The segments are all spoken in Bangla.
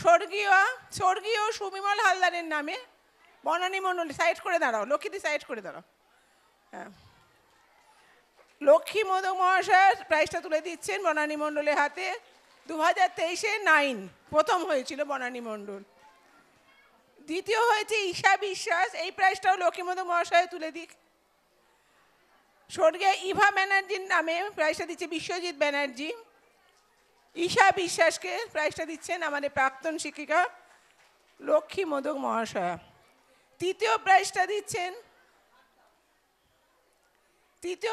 স্বর্গীয় সুবিমল হালদারের নামে বনানী মণ্ডল, সাইড করে দাঁড়াও, লক্ষ্মীদি সাইড করে দাঁড়াও। হ্যাঁ, লক্ষ্মী মোদক মহাশয় প্রাইজটা তুলে দিচ্ছেন বনানী মণ্ডলের হাতে। 2023-এ 9 প্রথম হয়েছিল বনানী মণ্ডল। দ্বিতীয় হয়েছে ঈশা বিশ্বাস, এই প্রাইজটাও লক্ষ্মী মোদক মহাশয় তুলে দিক। স্বর্গীয় ইভা ব্যানার্জির নামে প্রাইজটা দিচ্ছে বিশ্বজিৎ ব্যানার্জি। ঈশা বিশ্বাসকে প্রাইজটা দিচ্ছেন আমাদের প্রাক্তন শিক্ষিকা লক্ষ্মী মোদক মহাশয়া। তৃতীয়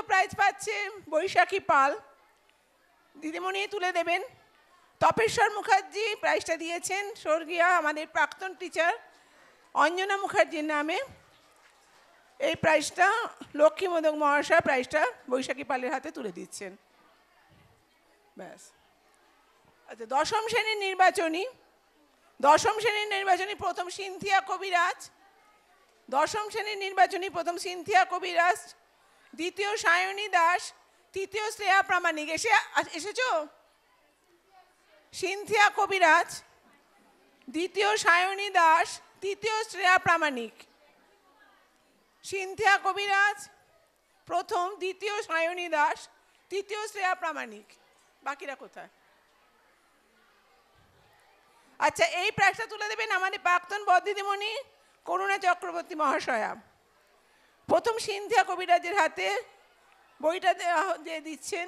প্রাইজ পাচ্ছে বৈশাখী পাল, দিদিমণি তুলে দেবেন। তপেশ্বর মুখার্জি প্রাইজটা দিয়েছেন স্বর্গীয় আমাদের প্রাক্তন টিচার অঞ্জনা মুখার্জির নামে। এই প্রাইজটা লক্ষ্মী মোদক মহাশয় প্রাইজটা বৈশাখী পালের হাতে তুলে দিচ্ছেন। ব্যাস। আচ্ছা, দশম শ্রেণীর নির্বাচনী প্রথম সিনথিয়া কবিরাজ, দ্বিতীয় সায়নী দাস, তৃতীয় শ্রেয়া প্রামাণিক। এসেছো? সিনথিয়া কবিরাজ, দ্বিতীয় সায়নী দাস, তৃতীয় শ্রেয়া প্রামাণিক। সিনথিয়া কবিরাজ প্রথম, দ্বিতীয় সায়নী দাস, তৃতীয় শ্রেয়া প্রামাণিক। বাকিরা কোথায়? আচ্ছা, এই প্রাইজটা তুলে দেবেন আমাদের প্রাক্তন বদ্দিদিমণি করুণা চক্রবর্তী মহাশয়া। প্রথম সিনথিয়া কবিরাজের হাতে বইটা দিয়ে দিচ্ছেন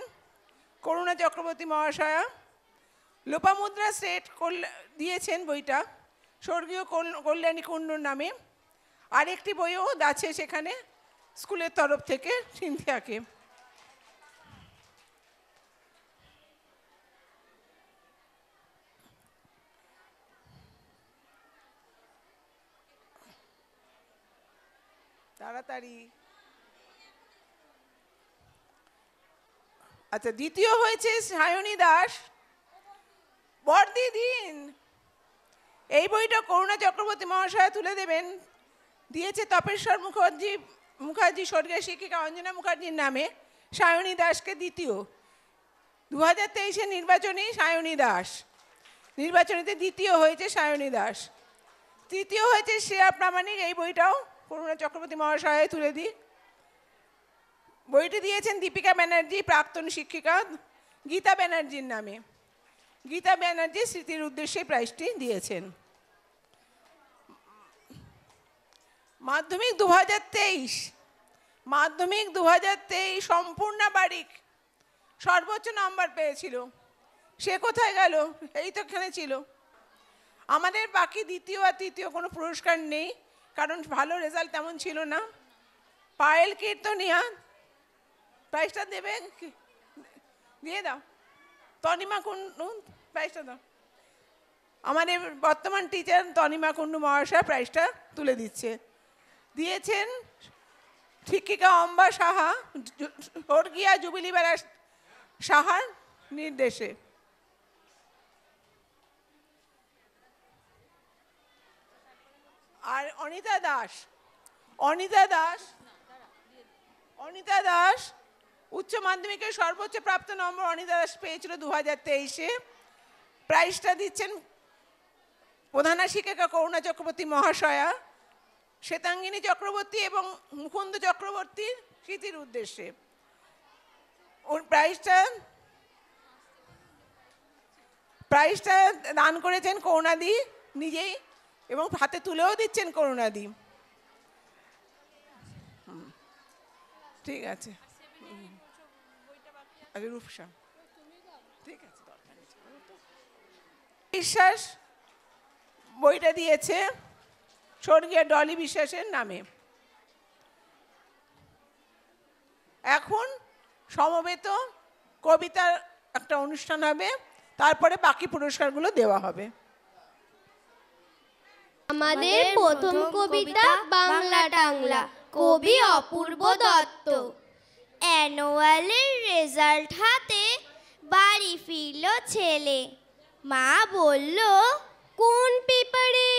করুণা চক্রবর্তী মহাশয়া। লোপামুদ্রা সেট দিয়েছেন বইটা স্বর্গীয় কল্যাণী কুণ্ডুর নামে। আরেকটি বইও আছে সেখানে স্কুলের তরফ থেকে সিনথিয়াকে। তাড়াতাড়ি। আচ্ছা, দ্বিতীয় হয়েছে সায়নী দাস, বড়দিদিন। এই বইটা করুণা চক্রবর্তী মহাশয় তুলে দেবেন, দিয়েছে তপেশ্বর মুখার্জি স্বর্গীয় শিক্ষিকা অঞ্জনা মুখার্জির নামে। সায়নী দাসকে দ্বিতীয়। 2023-এ নির্বাচনীতে দ্বিতীয় হয়েছে সায়নী দাস। তৃতীয় হয়েছে শ্রেয়া প্রামাণিক, এই বইটাও করুণা চক্রবর্তী মহাশয় তুলে দিই। বইটি দিয়েছেন দীপিকা ব্যানার্জি, প্রাক্তন শিক্ষিকা গীতা ব্যানার্জির নামে। গীতা ব্যানার্জি স্মৃতির উদ্দেশ্যে প্রাইজটি দিয়েছেন। মাধ্যমিক 2023 সম্পূর্ণা বারিক সর্বোচ্চ নাম্বার পেয়েছিল। সে কোথায় গেল? এই তো এখানে ছিল। আমাদের বাকি দ্বিতীয় আর তৃতীয় কোনো পুরস্কার নেই, কারণ ভালো রেজাল্ট তেমন ছিল না। পায়েল কীর্তনিয়া প্রাইজটা দেবে, দিয়ে দাও। তনিমা কুণ্ডু প্রাইজটা দাও। আমাদের বর্তমান টিচার তনিমা কুণ্ডু মহাশয় প্রাইজটা তুলে দিয়েছেন শিক্ষিকা অম্বা সাহা, স্বর্গীয়া জুবিলি বেলা সাহার নির্দেশে। আর অনিতা দাস উচ্চ মাধ্যমিকের সর্বোচ্চ প্রাপ্ত নম্বর অনিতা দাস পেয়েছিল 2023-এ। প্রাইজটা দিচ্ছেন প্রধানা শিক্ষিকা করুণা চক্রবর্তী মহাশয়া, শ্বেতাঙ্গিনী চক্রবর্তী এবং মুকুন্দ চক্রবর্তীর স্মৃতির উদ্দেশ্যে। ওর প্রাইজটা দান করেছেন করুণাদি নিজেই, এবং হাতে তুলেও দিচ্ছেন করুণাদি। ঠিক আছে, রূপসা ঠিক আছে। বিশ্বাস বইটা দিয়েছে স্বর্গীয় ডলি বিশ্বাসের নামে। এখন সমবেত কবিতার একটা অনুষ্ঠান হবে, তারপরে বাকি পুরস্কারগুলো দেওয়া হবে। আমাদের প্রথম কবিতা বাংলা টাংলা, কবি অপূর্ব দত্ত। অ্যানুয়ালের রেজাল্ট হাতে বাড়ি ফিরল ছেলে। মা বলল, কোন পেপারে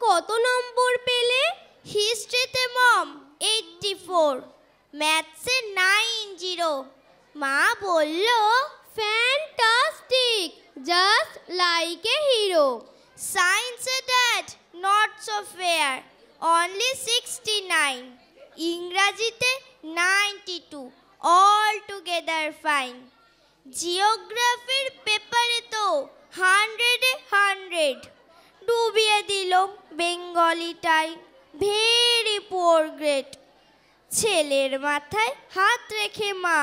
কত নম্বর পেলে? হিস্ট্রিতে মম 84, ম্যাথসে 90। মা বলল, fantastic, just like a hero. Science said that not so fair, only 69. ইংরাজিতে 92, all together fine. জিওগ্রাফির পেপারে তো 100-এ 100, ডুবিয়ে দিল বেঙ্গলিটাই, ভেরি পুয়ার গ্রেড। ছেলের মাথায় হাত রেখে মা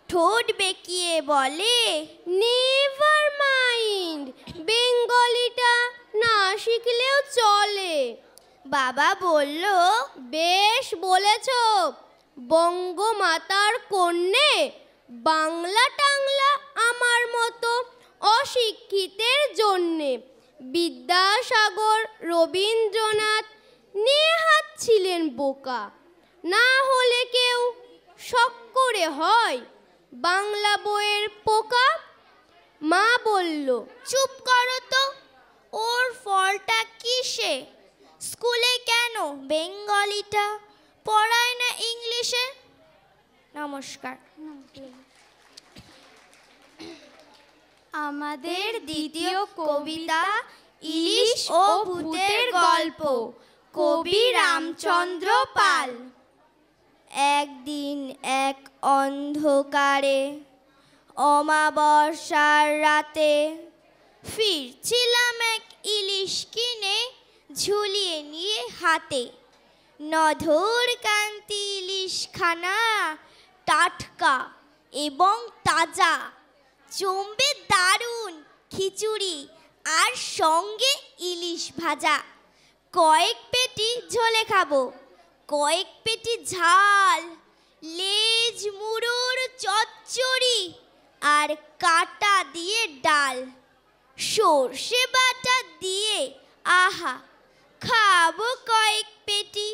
ঠোঁট বেঁকিয়ে বলে, নেভার মাইন্ড, বেঙ্গলিটা না শিখলেও চলে। বাবা বলল, বেশ বলেছ, বঙ্গমাতার কন্যে, বাংলা টাংলা আমার মতো অশিক্ষিতের জন্যে। বিদ্যাসাগর, রবীন্দ্রনাথ নেহাত ছিলেন বোকা, না হলে কেউ শখ করে হয় বাংলা বইয়ের পোকা। মা বলল, চুপ করো তো, ওর ফলটা কিসে? স্কুলে কেন বেঙ্গলিটা পড়ায় না ইংলিশে? নমস্কার। আমাদের দ্বিতীয় কবিতা ইলিশ ও ভূতের গল্প, কবি রামচন্দ্র পাল। একদিন এক অন্ধকারে অমাবস্যার রাতে ফিরছিলাম এক ইলিশ কিনে ঝুলিয়ে নিয়ে হাতে। নধর কান্তি ইলিশখানা টাটকা এবং তাজা, জমবে দারুণ খিচুড়ি আর সঙ্গে ইলিশ ভাজা। কয়েক পেটি ঝোলে খাবো, কয়েক পেটি ঝাল, লেজ মুড়োর চচ্চড়ি আর কাটা দিয়ে ডাল, সর্ষে বাটা দিয়ে আহা খাবো কয়েক পেটি।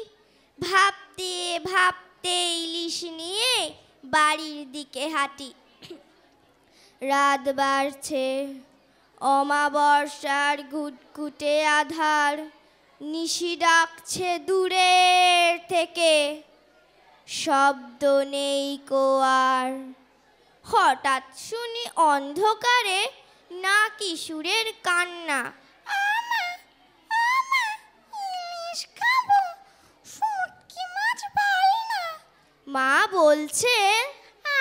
ভাবতে ভাবতে ইলিশ নিয়ে বাড়ির দিকে হাঁটি। রাত বাড়ছে, অমাবস্যার ঘুটঘুটে আধার, নিশি ডাকছে দূরের থেকে, শব্দ নেই কো আর। হঠাৎ শুনি অন্ধকারে না কিশোরের কান্না, মা বলছে,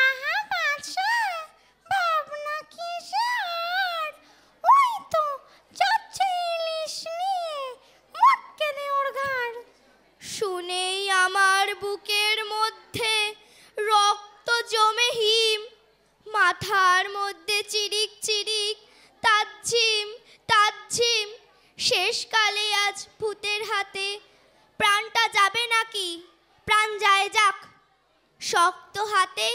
আহা বাছা, ভাবনা কিসে আর, ওই তো যাচ্ছে ইলিশ নিয়ে, মটকে দে ওর ঘাড়। শুনেই আমার বুকের মধ্যে রক্ত জমে হিম, মাথার মধ্যে চিরিক চিরিক তাজ্জিম তাজ্জিম। শেষকালে আজ ভূতের হাতে প্রাণটা যাবে নাকি? প্রাণ যায় যাক, শক্ত হাতে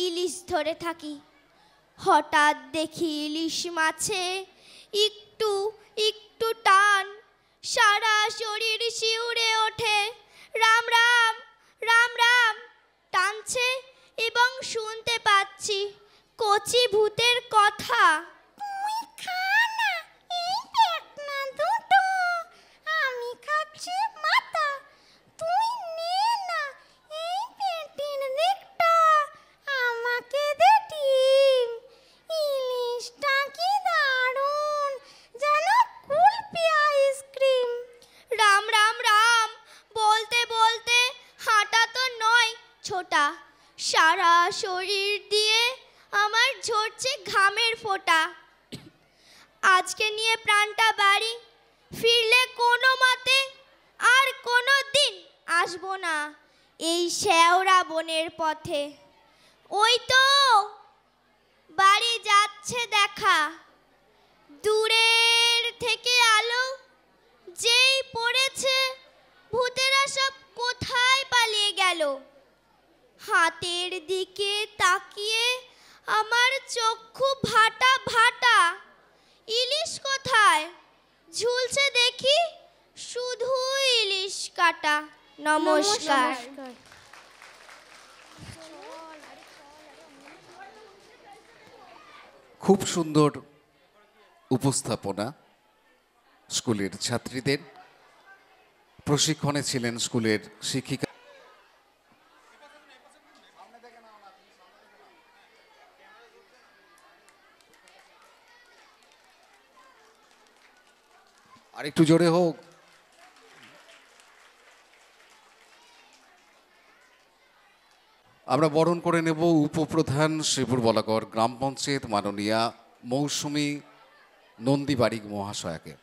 ইলিশ ধরে থাকি। হঠাৎ দেখি ইলিশ মাছে একটু একটু টান, সারা শরীর শিউরে ওঠে, রাম রাম রাম রাম টানছে এবং শুনতে পাচ্ছি কচি ভূতের কথা। তুই খা না এই পেটনা দুটো, আমি খাচ্ছি মাথা, তুই নে না এই পেটের দিকটা, আমাকে দে ডিম। ইলিশটা কি দারুণ, যেন কুলফি আইসক্রিম। রাম রাম রাম বলতে বলতে হাঁটা তো নয় ছোটা, সারা শরীর দিয়ে আমার ঝরছে ঘামের ফোঁটা। আজকে নিয়ে প্রাণটা বাড়ি, ফিরলে কোনো মতে আর কোনো দিন আসবো না এই শেওড়া বনের পথে। ওই তো বাড়ি যাচ্ছে দেখা, দূরের থেকে আলো যেই পড়েছে, ভূতেরা সব কোথায় পালিয়ে গেল। হাতের দিকে তাকিয়ে আমার চক্ষু ভাটা ভাটা, ইলিশ কোথায়? ঝুলছে দেখি শুধু ইলিশ কাটা। নমস্কার। খুব সুন্দর উপস্থাপনা স্কুলের ছাত্রীদের। প্রশিক্ষণে ছিলেন স্কুলের শিক্ষিকা। আর একটু জোরে হোক। আমরা বরণ করে নেব উপপ্রধান শ্রীপুর বলাগড় গ্রাম পঞ্চায়েত মাননীয়া মৌসুমী নন্দী বারিক মহাশয়াকে।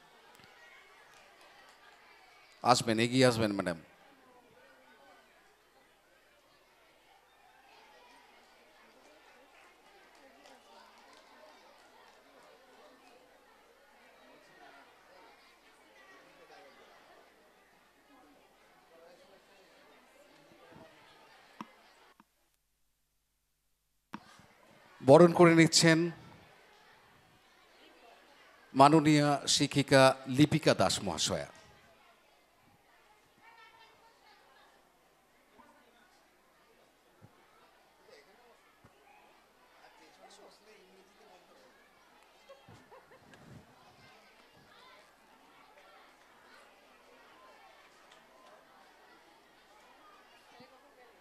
আসবেন, এগিয়ে আসবেন ম্যাডাম। বরণ করে নিচ্ছেন মাননীয়া শিক্ষিকা লিপিকা দাস মহাশয়া।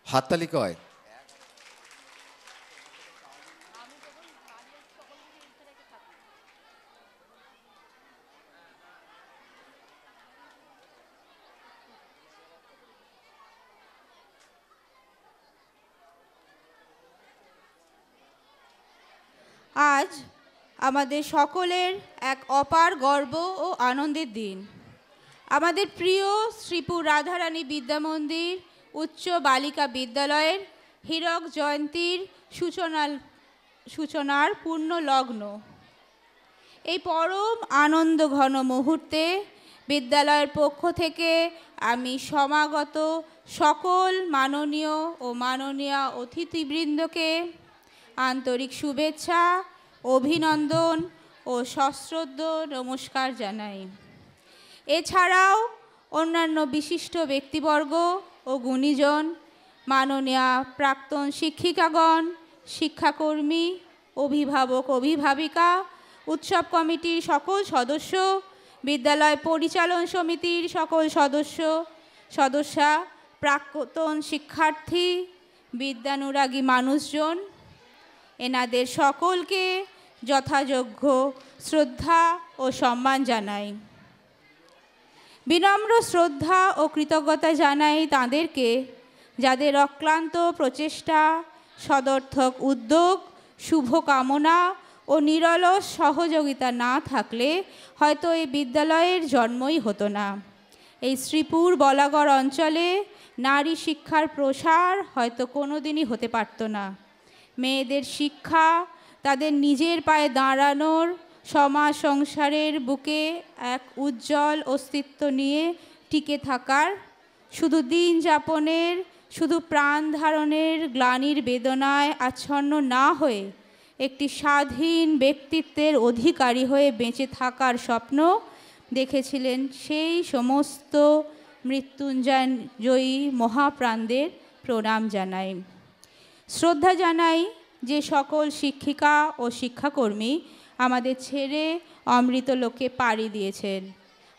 হাততালি কয়। আজ আমাদের সকলের এক অপার গর্ব ও আনন্দের দিন। আমাদের প্রিয় শ্রীপুর রাধারানী বিদ্যামন্দির উচ্চ বালিকা বিদ্যালয়ের হীরক জয়ন্তীর সূচনার পূর্ণ লগ্ন। এই পরম আনন্দ ঘন মুহূর্তে বিদ্যালয়ের পক্ষ থেকে আমি সমাগত সকল মাননীয় ও মাননীয়া অতিথিবৃন্দকে আন্তরিক শুভেচ্ছা, অভিনন্দন ও সশ্রদ্ধ নমস্কার জানাই। এছাড়াও অন্যান্য বিশিষ্ট ব্যক্তিবর্গ ও গুণীজন, মাননীয়া প্রাক্তন শিক্ষিকাগণ, শিক্ষাকর্মী, অভিভাবক অভিভাবিকা, উৎসব কমিটির সকল সদস্য, বিদ্যালয় পরিচালন সমিতির সকল সদস্যা, প্রাক্তন শিক্ষার্থী, বিদ্যানুরাগী মানুষজন, এনাদের সকলকে যথাযোগ্য শ্রদ্ধা ও সম্মান জানাই। বিনম্র শ্রদ্ধা ও কৃতজ্ঞতা জানাই তাঁদেরকে, যাদের অক্লান্ত প্রচেষ্টা, সদর্থক উদ্যোগ, শুভকামনা ও নিরলস সহযোগিতা না থাকলে হয়তো এই বিদ্যালয়ের জন্মই হতো না। এই শ্রীপুর বলাগড় অঞ্চলে নারী শিক্ষার প্রসার হয়তো কোনো দিনই হতে পারত না। মেয়েদের শিক্ষা, তাদের নিজের পায়ে দাঁড়ানোর, সমাজ সংসারের বুকে এক উজ্জ্বল অস্তিত্ব নিয়ে টিকে থাকার, শুধু দিন যাপনের, শুধু প্রাণ ধারণের গ্লানির বেদনায় আচ্ছন্ন না হয়ে একটি স্বাধীন ব্যক্তিত্বের অধিকারী হয়ে বেঁচে থাকার স্বপ্ন দেখেছিলেন সেই সমস্ত মৃত্যুঞ্জয়ী মহাপ্রাণদের প্রণাম জানাই। শ্রদ্ধা জানাই যে সকল শিক্ষিকা ও শিক্ষাকর্মী আমাদের ছেড়ে অমৃতলোকে পাড়ি দিয়েছেন।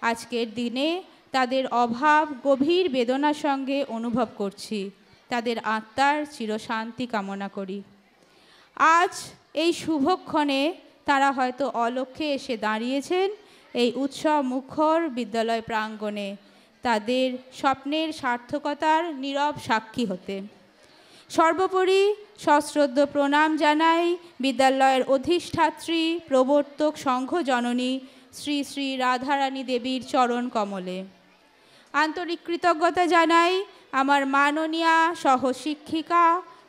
আজকের দিনে তাদের অভাব গভীর বেদনার সঙ্গে অনুভব করছি। তাদের আত্মার চিরশান্তি কামনা করি। আজ এই শুভক্ষণে তারা হয়তো অলক্ষ্যে এসে দাঁড়িয়েছেন এই উৎসব মুখর বিদ্যালয় প্রাঙ্গণে, তাদের স্বপ্নের সার্থকতার নীরব সাক্ষী হতে। সর্বোপরি সশ্রদ্ধ প্রণাম জানাই বিদ্যালয়ের অধিষ্ঠাত্রী প্রবর্তক সংঘ জননী শ্রী শ্রী রাধারানী দেবীর চরণ কমলে। আন্তরিক কৃতজ্ঞতা জানাই আমার মাননীয়া সহশিক্ষিকা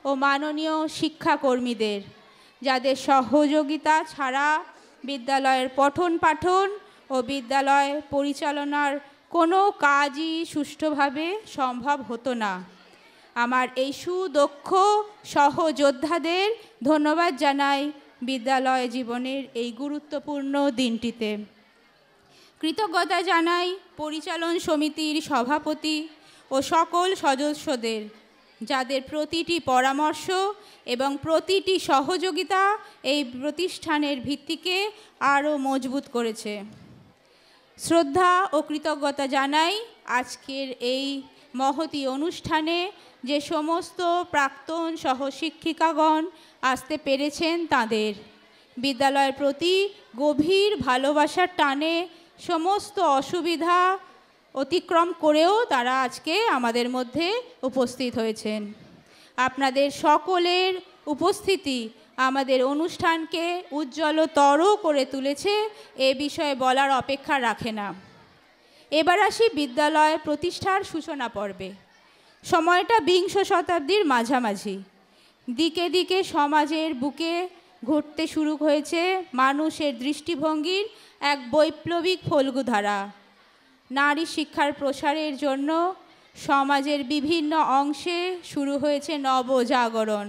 ও মাননীয় শিক্ষাকর্মীদের, যাদের সহযোগিতা ছাড়া বিদ্যালয়ের পঠন পাঠন ও বিদ্যালয় পরিচালনার কোনো কাজই সুষ্ঠুভাবে সম্ভব হতো না। আমার এই সুদক্ষ সহযোদ্ধাদের ধন্যবাদ জানাই বিদ্যালয় জীবনের এই গুরুত্বপূর্ণ দিনটিতে। কৃতজ্ঞতা জানাই পরিচালন সমিতির সভাপতি ও সকল সদস্যদের, যাদের প্রতিটি পরামর্শ এবং প্রতিটি সহযোগিতা এই প্রতিষ্ঠানের ভিত্তিকে আরও মজবুত করেছে। শ্রদ্ধা ও কৃতজ্ঞতা জানাই আজকের এই মহতী অনুষ্ঠানে যে সমস্ত প্রাক্তন সহশিক্ষিকাগণ আসতে পেরেছেন তাদের। বিদ্যালয়ের প্রতি গভীর ভালোবাসার টানে সমস্ত অসুবিধা অতিক্রম করেও তারা আজকে আমাদের মধ্যে উপস্থিত হয়েছেন। আপনাদের সকলের উপস্থিতি আমাদের অনুষ্ঠানকে উজ্জ্বলতর করে তুলেছে, এ বিষয়ে বলার অপেক্ষা রাখে না। এবার আসি বিদ্যালয় প্রতিষ্ঠার সূচনা পর্বে। সময়টা বিংশ শতাব্দীর মাঝামাঝি। দিকে দিকে সমাজের বুকে ঘটতে শুরু হয়েছে মানুষের দৃষ্টিভঙ্গির এক বৈপ্লবিক ফল্গুধারা। নারী শিক্ষার প্রসারের জন্য সমাজের বিভিন্ন অংশে শুরু হয়েছে নবজাগরণ।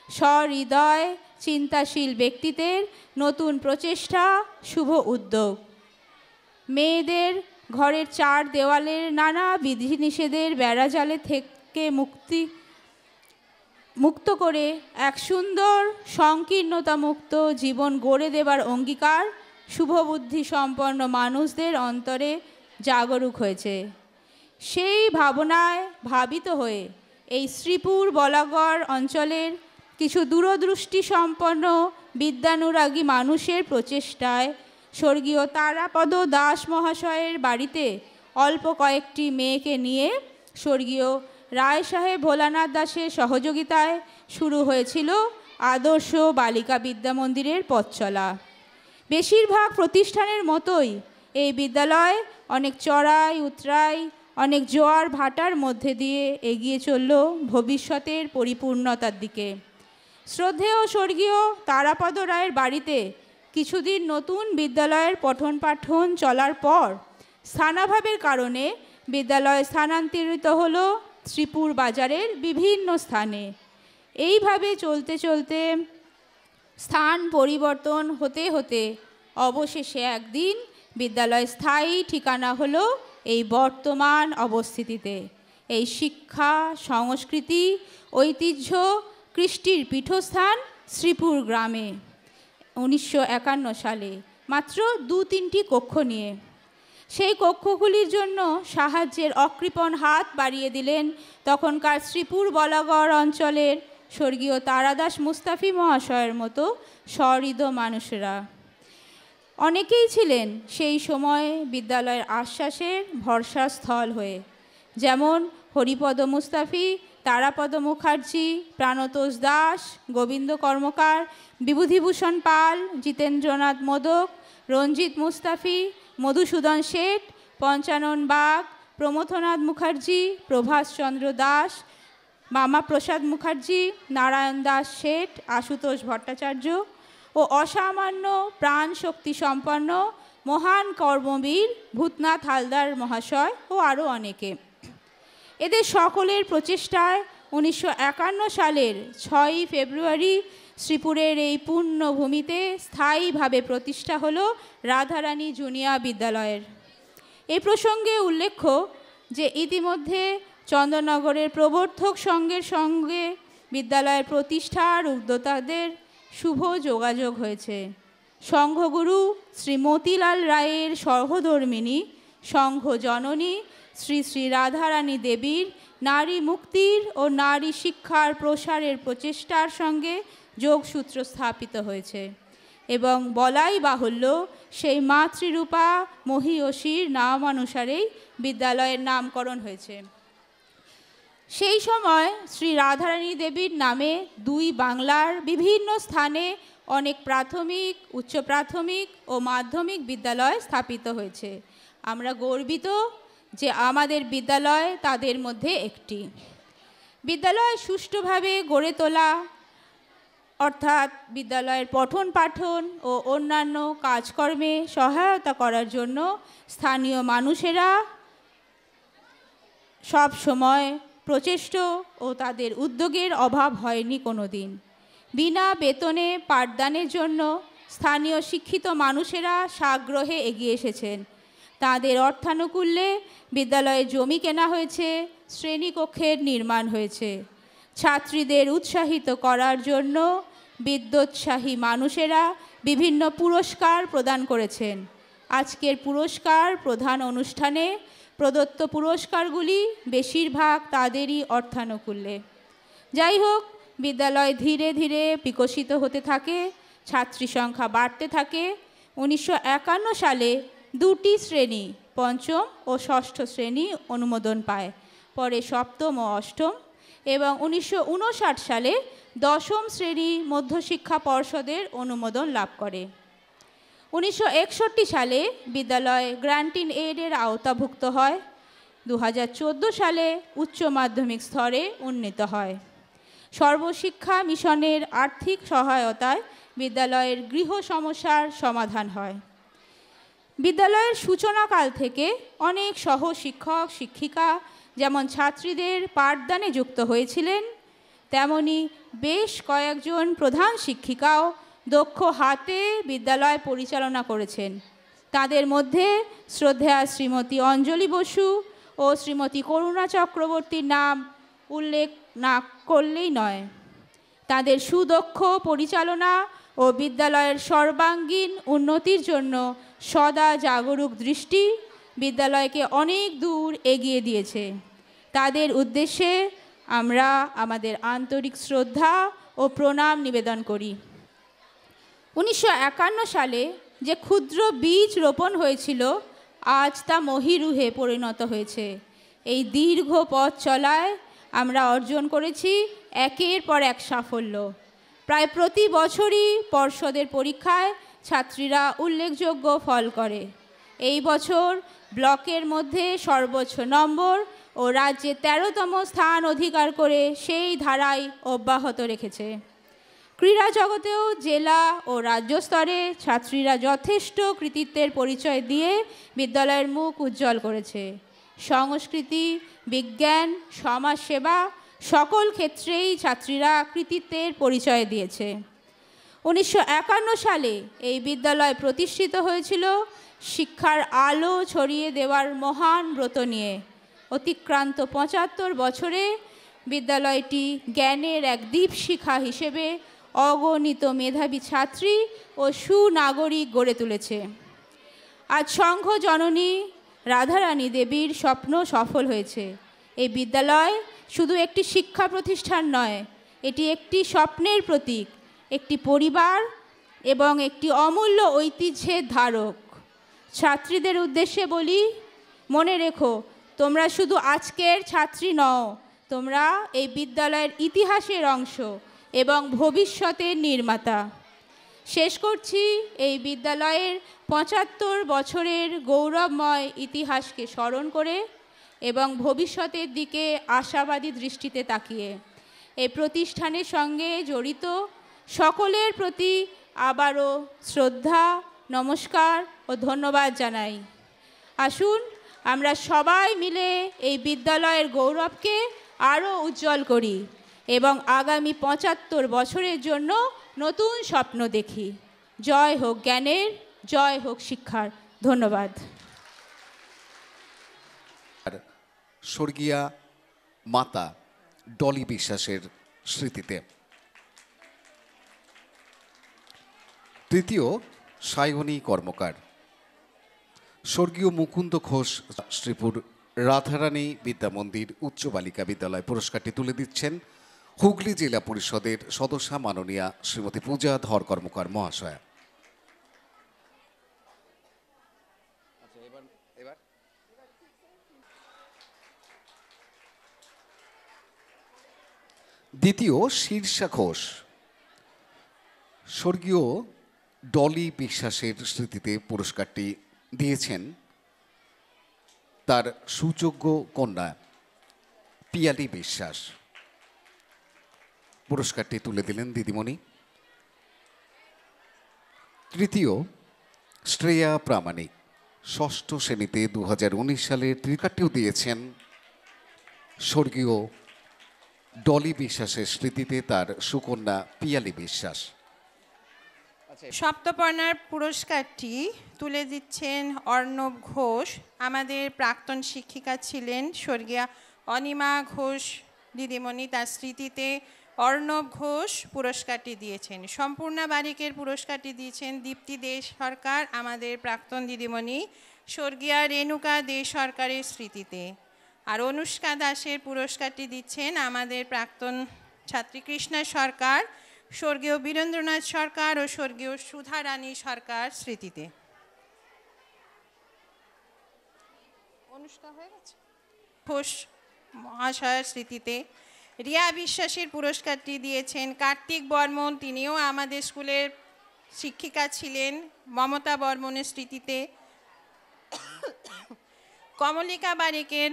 সহৃদয় চিন্তাশীল ব্যক্তিদের নতুন প্রচেষ্টা, শুভ উদ্যোগ। মেয়েদের ঘরের চার দেওয়ালের নানা বিধিনিষেধের বেড়াজালে থেকে মুক্ত করে এক সুন্দর সংকীর্ণতামুক্ত জীবন গড়ে দেবার অঙ্গীকার শুভবুদ্ধি সম্পন্ন মানুষদের অন্তরে জাগরুক হয়েছে। সেই ভাবনায় ভাবিত হয়ে এই শ্রীপুর বলাগড় অঞ্চলের কিছু দূরদৃষ্টি সম্পন্ন বিদ্যানুরাগী মানুষের প্রচেষ্টায় স্বর্গীয় তারাপদ দাস মহাশয়ের বাড়িতে অল্প কয়েকটি মেয়েকে নিয়ে স্বর্গীয় রায় সাহেব ভোলানাথ দাসের সহযোগিতায় শুরু হয়েছিল আদর্শ বালিকা বিদ্যা মন্দিরের পথ চলা। বেশিরভাগ প্রতিষ্ঠানের মতোই এই বিদ্যালয় অনেক চড়াই উতরাই, অনেক জোয়ার ভাটার মধ্যে দিয়ে এগিয়ে চলল ভবিষ্যতের পরিপূর্ণতার দিকে। শ্রদ্ধেয় স্বর্গীয় তারাপদ রায়ের বাড়িতে কিছুদিন নতুন বিদ্যালয়ের পঠন পাঠন চলার পর স্থানাভাবের কারণে বিদ্যালয় স্থানান্তরিত হলো শ্রীপুর বাজারের বিভিন্ন স্থানে। এইভাবে চলতে চলতে স্থান পরিবর্তন হতে হতে অবশেষে একদিন বিদ্যালয় স্থায়ী ঠিকানা হলো এই বর্তমান অবস্থিতিতে। এই শিক্ষা, সংস্কৃতি, ঐতিহ্য, কৃষ্টির পীঠস্থান শ্রীপুর গ্রামে 1951 সালে মাত্র 2-3টি কক্ষ নিয়ে। সেই কক্ষগুলির জন্য সাহায্যের অকৃপণ হাত বাড়িয়ে দিলেন তখনকার শ্রীপুর বলাগড় অঞ্চলের স্বর্গীয় তারাদাস মুস্তাফি মহাশয়ের মতো সহৃদয় মানুষেরা। অনেকেই ছিলেন সেই সময়ে বিদ্যালয়ের আশ্বাসের ভরসাস্থল হয়ে, যেমন হরিপদ মুস্তাফি, তারাপদ মুখার্জি, প্রাণতোষ দাস, গোবিন্দ কর্মকার, বিভূতিভূষণ পাল, জিতেন্দ্রনাথ মোদক, রঞ্জিত মুস্তাফি, মধুসূদন শেঠ, পঞ্চানন বাগ, প্রমথনাথ মুখার্জি, প্রভাষচন্দ্র দাস, মামা প্রসাদ মুখার্জি, নারায়ণ দাস শেঠ, আশুতোষ ভট্টাচার্য ও অসামান্য প্রাণ শক্তি সম্পন্ন মহান কর্মবীর ভূতনাথ হালদার মহাশয় ও আরও অনেকে। এদের সকলের প্রচেষ্টায় 1951 সালের 6ই ফেব্রুয়ারি শ্রীপুরের এই পুণ্যভূমিতে স্থায়ীভাবে প্রতিষ্ঠা হলো রাধারানী জুনিয়র বিদ্যালয়ের। এই প্রসঙ্গে উল্লেখ্য যে ইতিমধ্যে চন্দননগরের প্রবর্তক সংঘের সঙ্গে বিদ্যালয়ের প্রতিষ্ঠার উদ্যোক্তাদের শুভ যোগাযোগ হয়েছে। সংঘগুরু শ্রী মতিলাল রায়ের সহধর্মিণী সংঘ জননী শ্রী শ্রী রাধারানী দেবীর নারী মুক্তির ও নারী শিক্ষার প্রসারের প্রচেষ্টার সঙ্গে যোগসূত্র স্থাপিত হয়েছে এবং বলাই বাহুল্য সেই মাতৃরূপা মহীয়সীর নামানুসারেই বিদ্যালয়ের নামকরণ হয়েছে। সেই সময় শ্রী রাধারানী দেবীর নামে 2 বাংলার বিভিন্ন স্থানে অনেক প্রাথমিক, উচ্চ প্রাথমিক ও মাধ্যমিক বিদ্যালয় স্থাপিত হয়েছে। আমরা গর্বিত যে আমাদের বিদ্যালয় তাদের মধ্যে একটি। বিদ্যালয় সুষ্ঠুভাবে গড়ে তোলা অর্থাৎ বিদ্যালয়ের পঠন পাঠন ও অন্যান্য কাজকর্মে সহায়তা করার জন্য স্থানীয় মানুষেরা সব সময় প্রচেষ্ট ও তাদের উদ্যোগের অভাব হয়নি কোনো দিন। বিনা বেতনে পাঠদানের জন্য স্থানীয় শিক্ষিত মানুষেরা সাগ্রহে এগিয়ে এসেছেন। তাদের অর্থানুকূল্যে বিদ্যালয়ে জমি কেনা হয়েছে, শ্রেণীকক্ষের নির্মাণ হয়েছে। ছাত্রীদের উৎসাহিত করার জন্য বিদ্যোৎসাহী মানুষেরা বিভিন্ন পুরস্কার প্রদান করেছেন। আজকের পুরস্কার প্রদান অনুষ্ঠানে প্রদত্ত পুরস্কারগুলি বেশিরভাগ তাদেরই অর্থানুকূল্যে। যাই হোক, বিদ্যালয় ধীরে ধীরে বিকশিত হতে থাকে, ছাত্রী সংখ্যা বাড়তে থাকে। 1951 সালে 2টি শ্রেণী পঞ্চম ও ষষ্ঠ শ্রেণী অনুমোদন পায়, পরে সপ্তম ও অষ্টম, এবং 1959 সালে দশম শ্রেণী মধ্যশিক্ষা পর্ষদের অনুমোদন লাভ করে। 1961 সালে বিদ্যালয় গ্র্যান্ট ইন এইডের আওতাভুক্ত হয়। 2014 সালে উচ্চ মাধ্যমিক স্তরে উন্নীত হয়। সর্বশিক্ষা মিশনের আর্থিক সহায়তায় বিদ্যালয়ের গৃহ সমস্যার সমাধান হয়। বিদ্যালয়ের সূচনাকাল থেকে অনেক সহ শিক্ষক শিক্ষিকা যেমন ছাত্রীদের পাঠদানে যুক্ত হয়েছিলেন, তেমনি বেশ কয়েকজন প্রধান শিক্ষিকাও দক্ষ হাতে বিদ্যালয় পরিচালনা করেছেন। তাদের মধ্যে শ্রদ্ধেয়া শ্রীমতী অঞ্জলি বসু ও শ্রীমতী করুণা চক্রবর্তীর নাম উল্লেখ না করলেই নয়। তাদের সুদক্ষ পরিচালনা ও বিদ্যালয়ের সর্বাঙ্গীন উন্নতির জন্য সদা জাগরুক দৃষ্টি বিদ্যালয়কে অনেক দূর এগিয়ে দিয়েছে। তাদের উদ্দেশ্যে আমরা আমাদের আন্তরিক শ্রদ্ধা ও প্রণাম নিবেদন করি। 1951 সালে যে ক্ষুদ্র বীজ রোপণ হয়েছিল, আজ তা মহীরুহে পরিণত হয়েছে। এই দীর্ঘ পথ চলায় আমরা অর্জন করেছি একের পর এক সাফল্য। প্রায় প্রতি বছরই পর্ষদের পরীক্ষায় ছাত্রীরা উল্লেখযোগ্য ফল করে। এই বছর ব্লকের মধ্যে সর্বোচ্চ নম্বর ও রাজ্যে 13তম স্থান অধিকার করে সেই ধারাই অব্যাহত রেখেছে। ক্রীড়া জগতেও জেলা ও রাজ্য স্তরে ছাত্রীরা যথেষ্ট কৃতিত্বের পরিচয় দিয়ে বিদ্যালয়ের মুখ উজ্জ্বল করেছে। সংস্কৃতি, বিজ্ঞান, সমাজসেবা সকল ক্ষেত্রেই ছাত্রীরা কৃতিত্বের পরিচয় দিয়েছে। 1951 সালে এই বিদ্যালয় প্রতিষ্ঠিত হয়েছিল শিক্ষার আলো ছড়িয়ে দেওয়ার মহান ব্রত নিয়ে। অতিক্রান্ত 75 বছরে বিদ্যালয়টি জ্ঞানের এক দীপশিখা হিসেবে অগণিত মেধাবী ছাত্রী ও সুনাগরিক গড়ে তুলেছে। আজ সংঘ জননী রাধারানী দেবীর স্বপ্ন সফল হয়েছে। এই বিদ্যালয় শুধু একটি শিক্ষা প্রতিষ্ঠান নয়, এটি একটি স্বপ্নের প্রতীক, একটি পরিবার এবং একটি অমূল্য ঐতিহ্যের ধারক। ছাত্রীদের উদ্দেশ্যে বলি, মনে রেখো, তোমরা শুধু আজকের ছাত্রী নও, তোমরা এই বিদ্যালয়ের ইতিহাসের অংশ এবং ভবিষ্যতের নির্মাতা। শেষ করছি এই বিদ্যালয়ের 75 বছরের গৌরবময় ইতিহাসকে স্মরণ করে এবং ভবিষ্যতের দিকে আশাবাদী দৃষ্টিতে তাকিয়ে। এই প্রতিষ্ঠানের সঙ্গে জড়িত সকলের প্রতি আবারও শ্রদ্ধা, নমস্কার ও ধন্যবাদ জানাই। আসুন আমরা সবাই মিলে এই বিদ্যালয়ের গৌরবকে আরও উজ্জ্বল করি এবং আগামী 75 বছরের জন্য নতুন স্বপ্ন দেখি। জয় হোক জ্ঞানের, জয় হোক শিক্ষার। ধন্যবাদ। স্বর্গীয়া মাতা ডলি বিশ্বাসের স্মৃতিতে তৃতীয় সায়নী কর্মকার স্বর্গীয় মুকুন্দ ঘোষ শ্রীপুর রাধারানী বিদ্যামন্দির উচ্চ বালিকা বিদ্যালয় পুরস্কারটি তুলে দিচ্ছেন হুগলি জেলা পরিষদের সদস্যা মাননীয়া শ্রীমতী পূজা ধর কর্মকার মহাশয়া। দ্বিতীয় শীর্ষা ঘোষ স্বর্গীয় ডলি বিশ্বাসের স্মৃতিতে পুরস্কারটি দিয়েছেন তার সুযোগ্য কন্যা পিয়ালি বিশ্বাস। পুরস্কারটি তুলে দিলেন দিদিমণি। তৃতীয় শ্রেয়া প্রামাণিক ষষ্ঠ শ্রেণীতে 2019 সালের পুরস্কারটিও দিয়েছেন স্বর্গীয় ডলি বিশ্বাসের স্মৃতিতে তার সুকন্যা পিয়ালি বিশ্বাস। সপ্তপর্ণার পুরস্কারটি তুলে দিচ্ছেন অর্ণব ঘোষ। আমাদের প্রাক্তন শিক্ষিকা ছিলেন স্বর্গীয়া অনিমা ঘোষ দিদিমণি, তার স্মৃতিতে অর্ণব ঘোষ পুরস্কারটি দিয়েছেন। সম্পূর্ণা বারিকের পুরস্কারটি দিয়েছেন দীপ্তি দে সরকার, আমাদের প্রাক্তন দিদিমণি স্বর্গীয়া রেণুকা দে সরকারের স্মৃতিতে। আর অনুষ্কা দাসের পুরস্কারটি দিচ্ছেন আমাদের প্রাক্তন ছাত্রী কৃষ্ণা সরকার, স্বর্গীয় বীরেন্দ্রনাথ সরকার ও স্বর্গীয় সুধা রানী সরকার স্মৃতিতে। অনুষ্কা হয়ে গেছে ঘোষ মহাশয়ের স্মৃতিতে। রিয়া বিশ্বাসের পুরস্কারটি দিয়েছেন কার্তিক বর্মন, তিনিও আমাদের স্কুলের শিক্ষিকা ছিলেন, মমতা বর্মনের স্মৃতিতে। কমলিকা বারিকের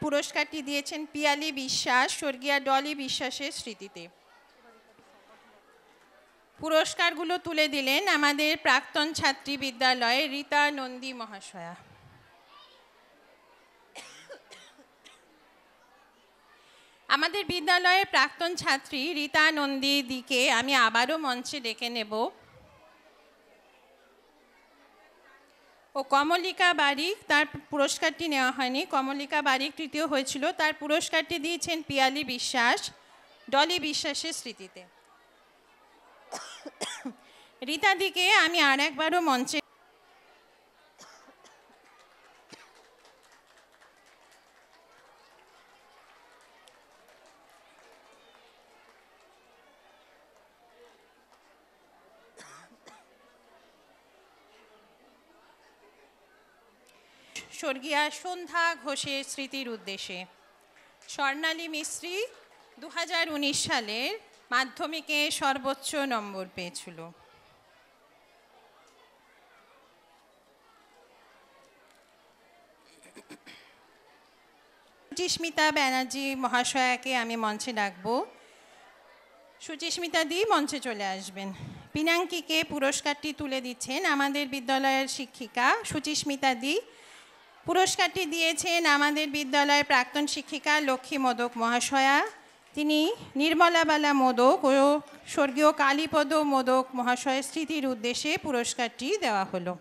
পুরস্কারটি দিয়েছেন পিয়ালি বিশ্বাস, স্বর্গীয়া ডলি বিশ্বাসের স্মৃতিতে। পুরস্কারগুলো তুলে দিলেন আমাদের প্রাক্তন ছাত্রী বিদ্যালয়ের রীতা নন্দী মহাশয়া। আমাদের বিদ্যালয়ের প্রাক্তন ছাত্রী রীতা নন্দীদিকে আমি আবারও মঞ্চে ডেকে নেব। ও কমলিকা বারিক, তার পুরস্কারটি নেওয়া হয়নি, কমলিকা বারিক তৃতীয় হয়েছিল, তার পুরস্কারটি দিয়েছেন পিয়ালি বিশ্বাস, ডলি বিশ্বাসের স্মৃতিতে। রীতাদিকে আমি আর একবারও মঞ্চে স্বর্গীয়া সন্ধ্যা ঘোষের স্মৃতির উদ্দেশ্যে। স্বর্ণালী মিস্ত্রি 2019 সালের মাধ্যমিকে সর্বোচ্চ নম্বর পেয়েছিল। সুচিস্মিতা ব্যানার্জি মহাশয়াকে আমি মঞ্চে ডাকবো। সুচিস্মিতা দি মঞ্চে চলে আসবেন। পিনাঙ্কিকে পুরস্কারটি তুলে দিচ্ছেন আমাদের বিদ্যালয়ের শিক্ষিকা সুচিস্মিতা দি। পুরস্কারটি দিয়েছেন আমাদের বিদ্যালয়ের প্রাক্তন শিক্ষিকা লক্ষ্মী মোদক মহাশয়া। তিনি নির্মলাবালা মোদক ও স্বর্গীয় কালীপদ মোদক মহাশয়ের স্মৃতির উদ্দেশ্যে পুরস্কারটি দেওয়া হলো।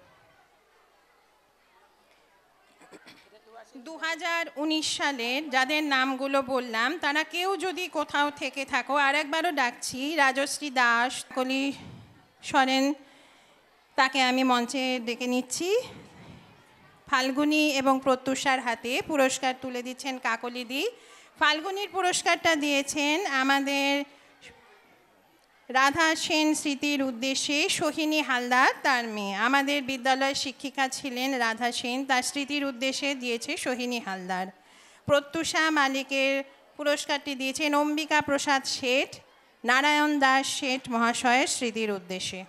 2019 সালের যাদের নামগুলো বললাম তারা কেউ যদি কোথাও থেকে থাকো, আর একবারও ডাকছি, রাজশ্রী দাস, কলি সরেন, তাকে আমি মঞ্চে ডেকে নিচ্ছি। ফাল্গুনী এবং প্রত্যুষার হাতে পুরস্কার তুলে দিচ্ছেন কাকলিদি। ফাল্গুনীর পুরস্কারটা দিয়েছেন আমাদের রাধা সেন স্মৃতির উদ্দেশ্যে সোহিনী হালদার, তার মেয়ে। আমাদের বিদ্যালয়ের শিক্ষিকা ছিলেন রাধা সেন, তার স্মৃতির উদ্দেশ্যে দিয়েছে সোহিনী হালদার। প্রত্যুষা মালিকের পুরস্কারটি দিয়েছেন অম্বিকা প্রসাদ শেঠ, নারায়ণ দাস শেঠ মহাশয়ের স্মৃতির উদ্দেশ্যে।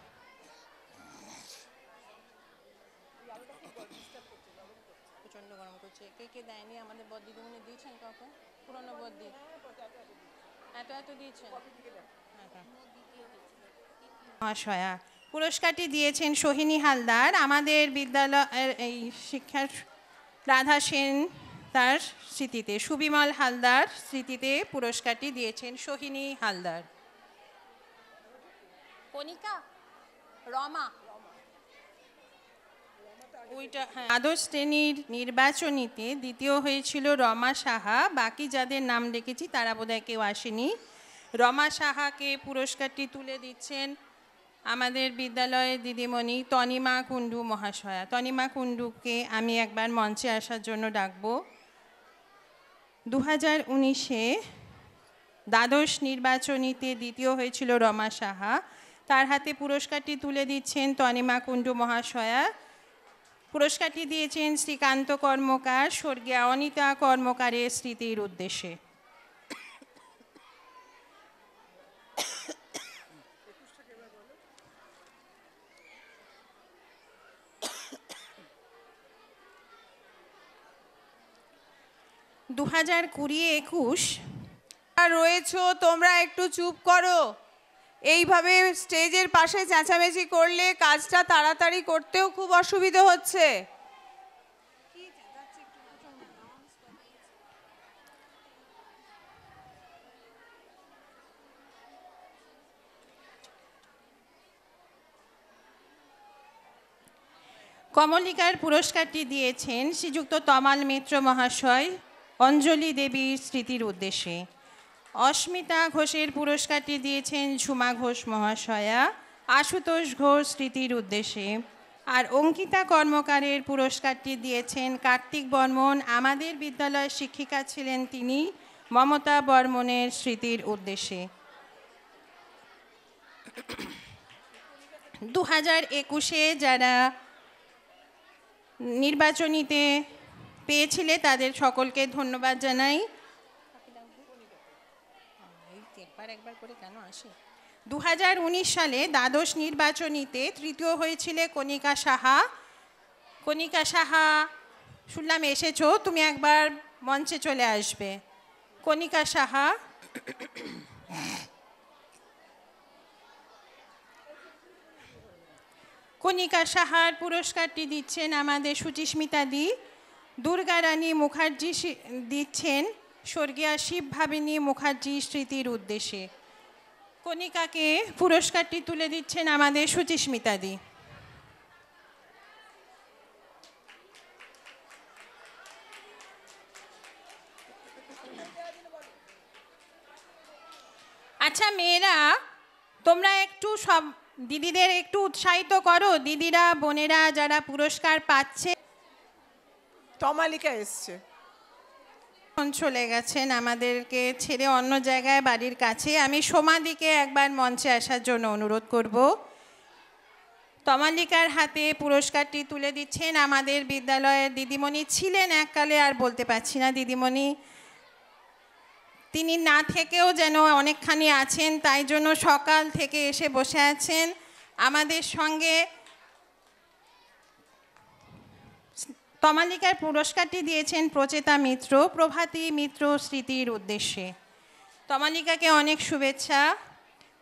প্রচণ্ড গরম করছে, কে কে দেয়নি? আমাদের বদ্দিদিমণি দিয়েছেন কাউকে? পুরনো বদ্দি এত দিয়েছেন মহাশয়া। পুরস্কারটি দিয়েছেন সোহিনী হালদার। আমাদের বিদ্যালয়ের এই শিক্ষার রাধা সেন তার স্মৃতিতে, সুবিমল হালদার স্মৃতিতে পুরস্কারটি দিয়েছেন সোহিনী হালদার। কণিকা রমা, ওইটা হ্যাঁ। দ্বাদশ শ্রেণীর নির্বাচনীতে দ্বিতীয় হয়েছিল রমা সাহা। বাকি যাদের নাম লিখেছি তারা বোধহয় কেউ আসেনি। রমা সাহাকে পুরস্কারটি তুলে দিচ্ছেন আমাদের বিদ্যালয়ের দিদিমণি তনিমা কুণ্ডু মহাশয়া। তনিমা কুণ্ডুকে আমি একবার মঞ্চে আসার জন্য ডাকবো। 2019-এ দ্বাদশ নির্বাচনীতে দ্বিতীয় হয়েছিল রমা সাহা, তার হাতে পুরস্কারটি তুলে দিচ্ছেন তনিমা কুণ্ডু মহাশয়া। পুরস্কারটি দিয়েছেন শ্রীকান্ত কর্মকার, স্বর্গীয়া অনিতা কর্মকারের স্মৃতির উদ্দেশ্যে। দু 2020-21 রয়েছো তোমরা একটু চুপ করো। এইভাবে স্টেজের পাশে চেঁচামেচি করলে কাজটা তাড়াতাড়ি করতেও খুব অসুবিধা হচ্ছে। কমলিকার পুরস্কারটি দিয়েছেন শ্রীযুক্ত তমাল মিত্র মহাশয় অঞ্জলি দেবীর স্মৃতির উদ্দেশ্যে। অস্মিতা ঘোষের পুরস্কারটি দিয়েছেন ঝুমা ঘোষ মহাশয়া আশুতোষ ঘোষ স্মৃতির উদ্দেশ্যে। আর অঙ্কিতা কর্মকারের পুরস্কারটি দিয়েছেন কার্তিক বর্মন, আমাদের বিদ্যালয়ের শিক্ষিকা ছিলেন তিনি, মমতা বর্মনের স্মৃতির উদ্দেশ্যে। 2021-এ যারা নির্বাচনীতে পেয়েছিলে তাদের সকলকে ধন্যবাদ জানাই। একবার করে কেন আসে? 2019 সালে দ্বাদশ নির্বাচনীতে তৃতীয় হয়েছিল কণিকা সাহা। কণিকা সাহা, শুনলাম এসেছো, তুমি একবার মঞ্চে চলে আসবে। কণিকা সাহা। কণিকা সাহার পুরস্কারটি দিচ্ছেন আমাদের সুচিস্মিতা দি। দুর্গা রানী মুখার্জি দিচ্ছেন স্বর্গীয়া শিব ভাবিনী মুখার্জি স্মৃতির উদ্দেশ্যে। কণিকাকে পুরস্কারটি তুলে দিচ্ছেন আমাদের সুচিস্মিতা দি। আচ্ছা মেয়েরা, তোমরা একটু সব দিদিদের একটু উৎসাহিত করো। দিদিরা, বোনেরা যারা পুরস্কার পাচ্ছে। তমালিকা এসছে। চলে গেছেন আমাদেরকে ছেড়ে অন্য জায়গায়, বাড়ির কাছে। আমি সোমাদিকে একবার মঞ্চে আসার জন্য অনুরোধ করব। তমালিকার হাতে পুরস্কারটি তুলে দিচ্ছেন আমাদের বিদ্যালয়ের দিদিমণি ছিলেন এককালে, আর বলতে পারছি না দিদিমণি, তিনি না থেকেও যেন অনেকখানি আছেন, তাই জন্য সকাল থেকে এসে বসে আছেন আমাদের সঙ্গে। তমালিকার পুরস্কারটি দিয়েছেন প্রচেতা মিত্র, প্রভাতী মিত্র স্মৃতির উদ্দেশ্যে। তমালিকাকে অনেক শুভেচ্ছা।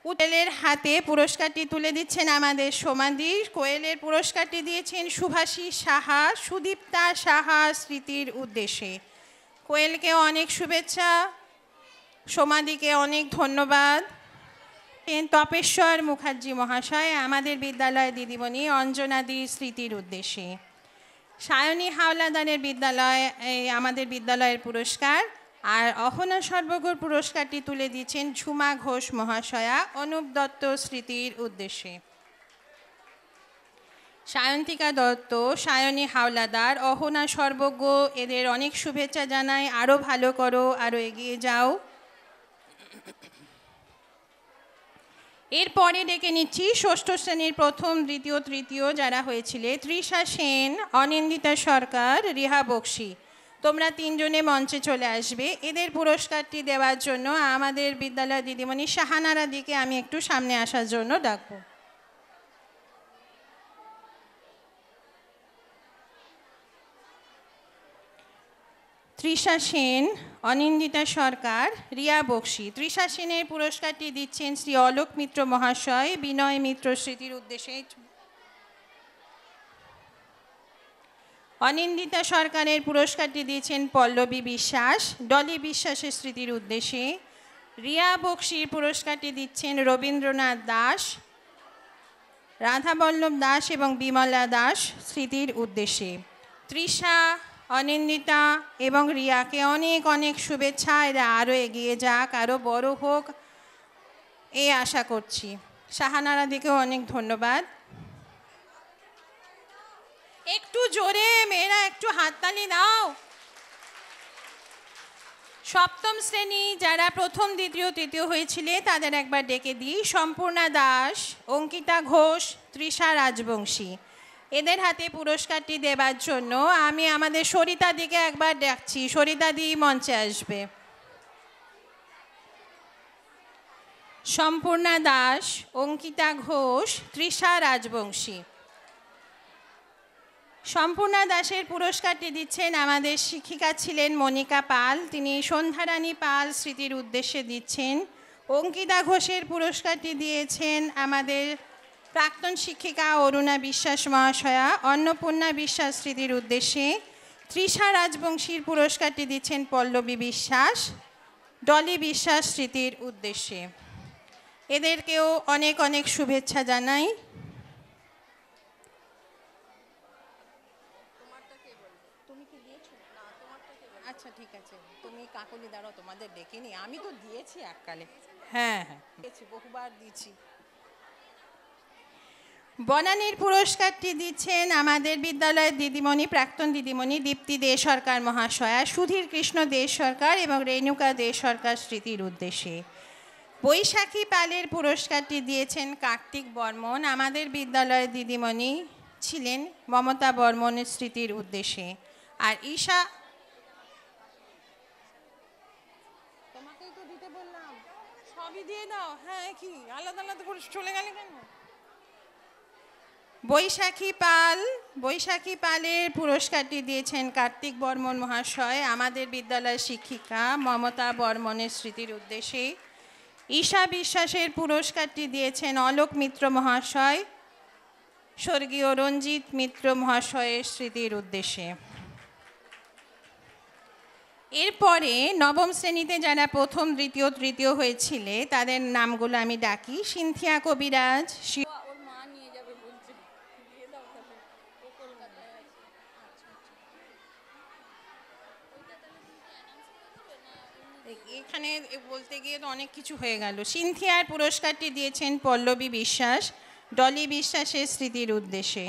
কোয়েলের হাতে পুরস্কারটি তুলে দিচ্ছেন আমাদের সোমাদি। কোয়েলের পুরস্কারটি দিয়েছেন সুভাষী সাহা, সুদীপ্তা সাহা স্মৃতির উদ্দেশ্যে। কোয়েলকে অনেক শুভেচ্ছা, সোমাদিকে অনেক ধন্যবাদ। তপেশ্বর মুখার্জি মহাশয় আমাদের বিদ্যালয়ের দিদিমণি অঞ্জনাদি স্মৃতির উদ্দেশ্যে। সায়নী হাওলাদারের বিদ্যালয় আমাদের বিদ্যালয়ের পুরস্কার। আর অহনা সর্বগর পুরস্কারটি তুলে দিচ্ছেন ঝুমা ঘোষ মহাশয়া অনুপ দত্ত স্মৃতির উদ্দেশ্যে। সায়ন্তিকা দত্ত, সায়নী হাওলাদার, অহনা সর্বজ্ঞ, এদের অনেক শুভেচ্ছা জানাই। আরও ভালো করো, আরও এগিয়ে যাও। এরপরে ডেকে নিচ্ছি ষষ্ঠ শ্রেণীর প্রথম, দ্বিতীয়, তৃতীয় যারা হয়েছিল। তৃষা সেন, অনিন্দিতা সরকার, রিহা বক্সি, তোমরা তিনজনে মঞ্চে চলে আসবে। এদের পুরস্কারটি দেওয়ার জন্য আমাদের বিদ্যালয়ের দিদিমণি শাহানারা দিকে আমি একটু সামনে আসার জন্য ডাকবো। তৃষা সেন, অনিন্দিতা সরকার, রিয়া বক্সি। তৃষা সেনের পুরস্কারটি দিচ্ছেন শ্রী অলোক মিত্র মহাশয় বিনয় মিত্র স্মৃতির উদ্দেশ্যে। অনিন্দিতা সরকারের পুরস্কারটি দিয়েছেন পল্লবী বিশ্বাস, ডলি বিশ্বাসের স্মৃতির উদ্দেশ্যে। রিয়া বক্সির পুরস্কারটি দিচ্ছেন রবীন্দ্রনাথ দাস, রাধাবল্লভ দাস এবং বিমলা দাস স্মৃতির উদ্দেশ্যে। তৃষা, অনিন্দিতা এবং রিয়াকে অনেক অনেক শুভেচ্ছা। এরা আরও এগিয়ে যাক, আরও বড় হোক, এই আশা করছি। শাহানারা দিকেও অনেক ধন্যবাদ। একটু জোরে মেয়েরা একটু হাততালি দাও। সপ্তম শ্রেণী যারা প্রথম, দ্বিতীয়, তৃতীয় হয়েছিল তাদের একবার ডেকে দিই। সম্পূর্ণা দাস, অঙ্কিতা ঘোষ, তৃষা রাজবংশী, এদের হাতে পুরস্কারটি দেবার জন্য আমি আমাদের সরিতা দিকে একবার ডাকছি। সরিতা দি মঞ্চে আসবে। সম্পূর্ণা দাস, অঙ্কিতা ঘোষ, তৃষা রাজবংশী। সম্পূর্ণা দাসের পুরস্কারটি দিচ্ছেন আমাদের শিক্ষিকা ছিলেন মনিকা পাল, তিনি সন্ধ্যারানী পাল স্মৃতির উদ্দেশ্যে দিচ্ছেন। অঙ্কিতা ঘোষের পুরস্কারটি দিয়েছেন আমাদের প্রাক্তন শিক্ষিকা অরুণা বিশ্বাস মহাশয়া অন্নপূর্ণা বিশ্বাস স্মৃতির উদ্দেশ্যে। তৃষা রাজবংশীর পুরস্কারটি দিচ্ছেন পল্লবী বিশ্বাস, ডলি বিশ্বাস স্মৃতির উদ্দেশ্যে। এদেরকেও অনেক অনেক শুভেচ্ছা জানাই। আচ্ছা ঠিক আছে, তুমি কাকলি দাঁড়াও, তোমাদের ডেকেনি, আমি তো দিয়েছি এককালে। হ্যাঁ হ্যাঁ, বহুবার দিয়েছি। বনানীর পুরস্কারটি দিচ্ছেন আমাদের বিদ্যালয়ের দিদিমণি, প্রাক্তন দিদিমণি দীপ্তি দে সরকার মহাশয়া, সুধীর কৃষ্ণ দে সরকার এবং রেণুকা দে সরকার স্মৃতির উদ্দেশ্যে। বৈশাখী পালের পুরস্কারটি দিয়েছেন কার্তিক বর্মন, আমাদের বিদ্যালয়ের দিদিমণি ছিলেন মমতা বর্মনের স্মৃতির উদ্দেশ্যে। আর ঈশা, তোমাকেই তো দিতে বললাম, সবই দিয়ে দাও। হ্যাঁ, কি আলাদা আলাদা করে চলে গেলে কেন? বৈশাখী পালের পুরস্কারটি দিয়েছেন কার্তিক বর্মন মহাশয়, আমাদের বিদ্যালয়ের শিক্ষিকা মমতা বর্মনের স্মৃতির উদ্দেশ্যে। ঈশা বিশ্বাসের পুরস্কারটি দিয়েছেন অলোক মিত্র মহাশয়, স্বর্গীয় রঞ্জিত মিত্র মহাশয়ের স্মৃতির উদ্দেশ্যে। এরপরে নবম শ্রেণীতে যারা প্রথম, দ্বিতীয়, তৃতীয় হয়েছিলে তাদের নামগুলো আমি ডাকি। সিনথিয়া কবিরাজ, এখানে বলতে গিয়ে তো অনেক কিছু হয়ে গেল। সিনথিয়ার পুরস্কারটি দিয়েছেন পল্লবী বিশ্বাস, ডলি বিশ্বাসের স্মৃতির উদ্দেশ্যে।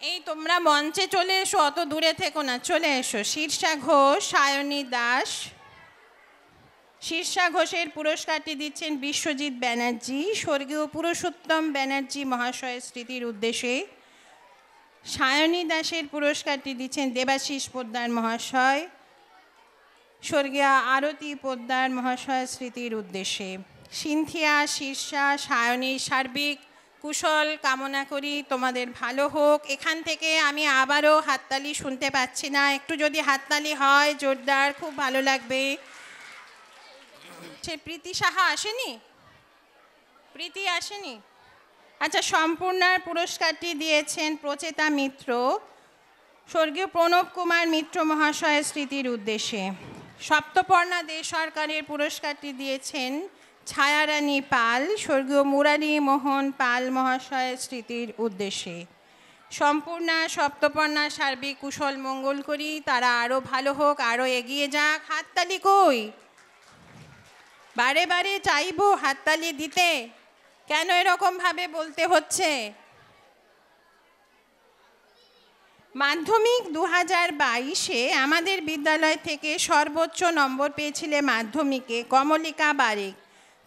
এই তোমরা মঞ্চে চলে এসো, অত দূরে থেকো না, চলে এসো। শীর্ষা ঘোষ, সায়নী দাস। শীর্ষা ঘোষের পুরস্কারটি দিচ্ছেন বিশ্বজিৎ ব্যানার্জি, স্বর্গীয় পুরুষোত্তম ব্যানার্জি মহাশয়ের স্মৃতির উদ্দেশ্যে। সায়নী দাসের পুরস্কারটি দিচ্ছেন দেবাশিস পোদ্দার মহাশয়, স্বর্গীয় আরতি পোদ্দার মহাশয়ের স্মৃতির উদ্দেশ্যে। সিনথিয়া, শীর্ষা, সায়নী সার্বিক কুশল কামনা করি, তোমাদের ভালো হোক। এখান থেকে আমি আবারও হাততালি শুনতে পাচ্ছি না, একটু যদি হাততালি হয় জোরদার, খুব ভালো লাগবে। সে প্রীতি সাহা আসেনি? প্রীতি আসেনি? আচ্ছা, সম্পূর্ণার পুরস্কারটি দিয়েছেন প্রচেতা মিত্র, স্বর্গীয় প্রণব কুমার মিত্র মহাশয়ের স্মৃতির উদ্দেশ্যে। সপ্তপর্ণা দে সরকারের পুরস্কারটি দিয়েছেন ছায়ারানী পাল, স্বর্গীয় মুরারি মোহন পাল মহাশয়ের স্মৃতির উদ্দেশ্যে। সম্পূর্ণা, সপ্তপর্ণা সার্বিক কুশল মঙ্গল করি, তারা আরও ভালো হোক, আরও এগিয়ে যাক। হাততালি কই? বারে বারে চাইবো হাততালি দিতে, কেন এরকমভাবে বলতে হচ্ছে? মাধ্যমিক 2022-এ আমাদের বিদ্যালয় থেকে সর্বোচ্চ নম্বর পেয়েছিলে মাধ্যমিকে কমলিকা বারিক।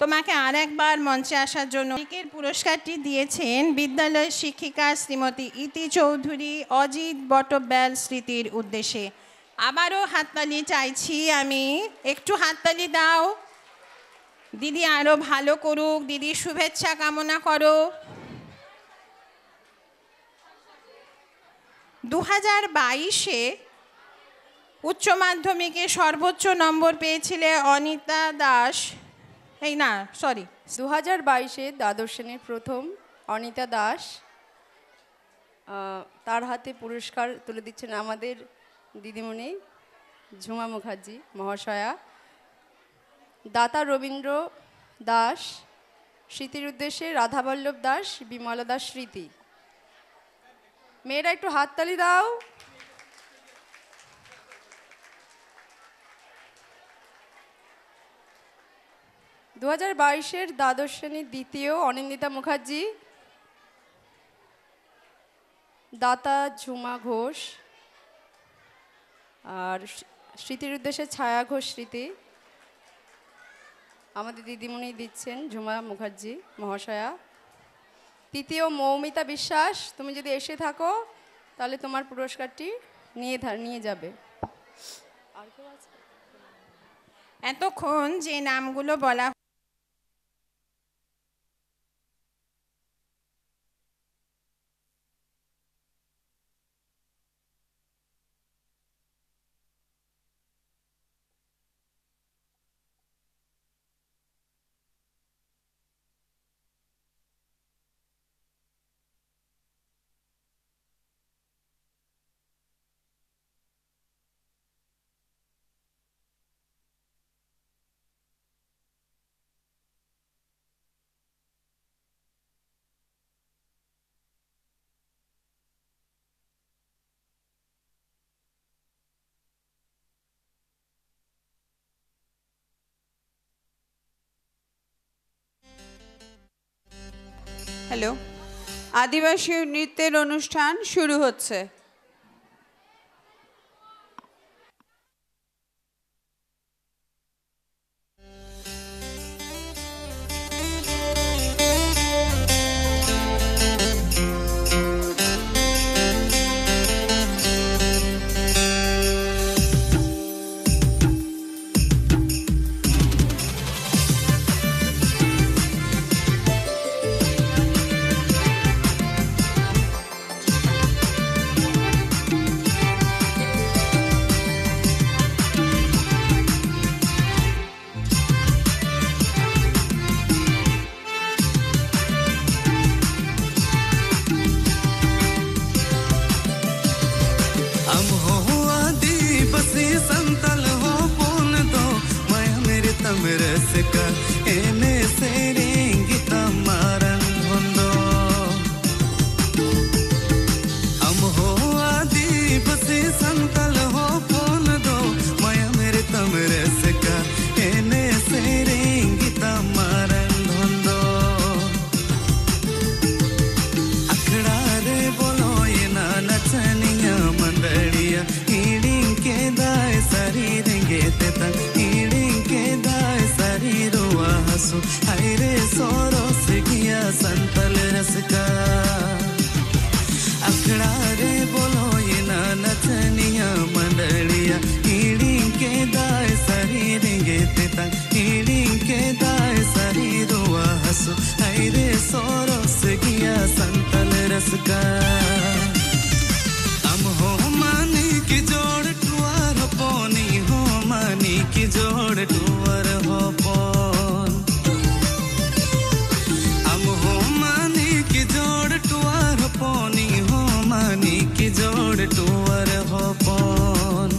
তোমাকে আর একবার মঞ্চে আসার জন্য পুরস্কারটি দিয়েছেন বিদ্যালয়ের শিক্ষিকা শ্রীমতী ইতি চৌধুরী, অজিত বটব্যাল স্মৃতির উদ্দেশ্যে। আবারও হাততালি চাইছি আমি, একটু হাততালি দাও। দিদি আরও ভালো করুক, দিদির শুভেচ্ছা কামনা করো। 2022-এ উচ্চ মাধ্যমিকে সর্বোচ্চ নম্বর পেয়েছিলে অনিতা দাস, 2022-এ দ্বাদশ শ্রেণীর প্রথম অনিতা দাস। তার হাতে পুরস্কার তুলে দিচ্ছেন আমাদের দিদিমণি ঝুমা মুখার্জি মহাশয়া। দাতা রবীন্দ্র দাস, স্মৃতির উদ্দেশ্যে রাধাবল্লভ দাস, বিমলা দাস স্মৃতি। মেয়েরা একটু হাততালি দাও। দু 2022-এর দ্বাদশ শ্রেণীর দ্বিতীয় অনিন্দিতা মুখার্জি, দাতা ঝুমা ঘোষ, আর স্মৃতির উদ্দেশ্যে ছায়া ঘোষ স্মৃতি। আমাদের দিদিমণি দিচ্ছেন ঝুমা মুখার্জি মহাশয়া। তৃতীয় মৌমিতা বিশ্বাস, তুমি যদি এসে থাকো তাহলে তোমার পুরস্কারটি নিয়ে যাবে। এতক্ষণ যে নামগুলো বলা হ্যালো, আদিবাসী নৃত্যের অনুষ্ঠান শুরু হচ্ছে। हम हो आदिवासी संतल हो बोल दो माया मेरे तमरस का एने सेरेंगी तमारन होंदो हम हो आदिवासी संतल हो बोल दो माया मेरे तमरस का एने सेरेंगी तमारन होंदो अखड़ा रे बोलो ये ना नचनिया मंडलिया ईडिंग के दाए सारी रेंगे तेता ईडिंग के दाए सारी रुआ हसु हाय रे सोरो से किया संतल रस का अखड़ा रे बोलो ये ना नचनिया मंडलिया ईडिंग के दाए सारी रेंगे तेता ईडिंग के दाए सारी रुआ हसु हाय रे सोरो से किया संतल रस का हम हो मानी की जोड़ टुआर पोनी हो मानी की जोड़ टुआर हो पोन हम हो मानी की जोड़ टुआर पोनी हो मानी की जोड़ टुआर हो पोन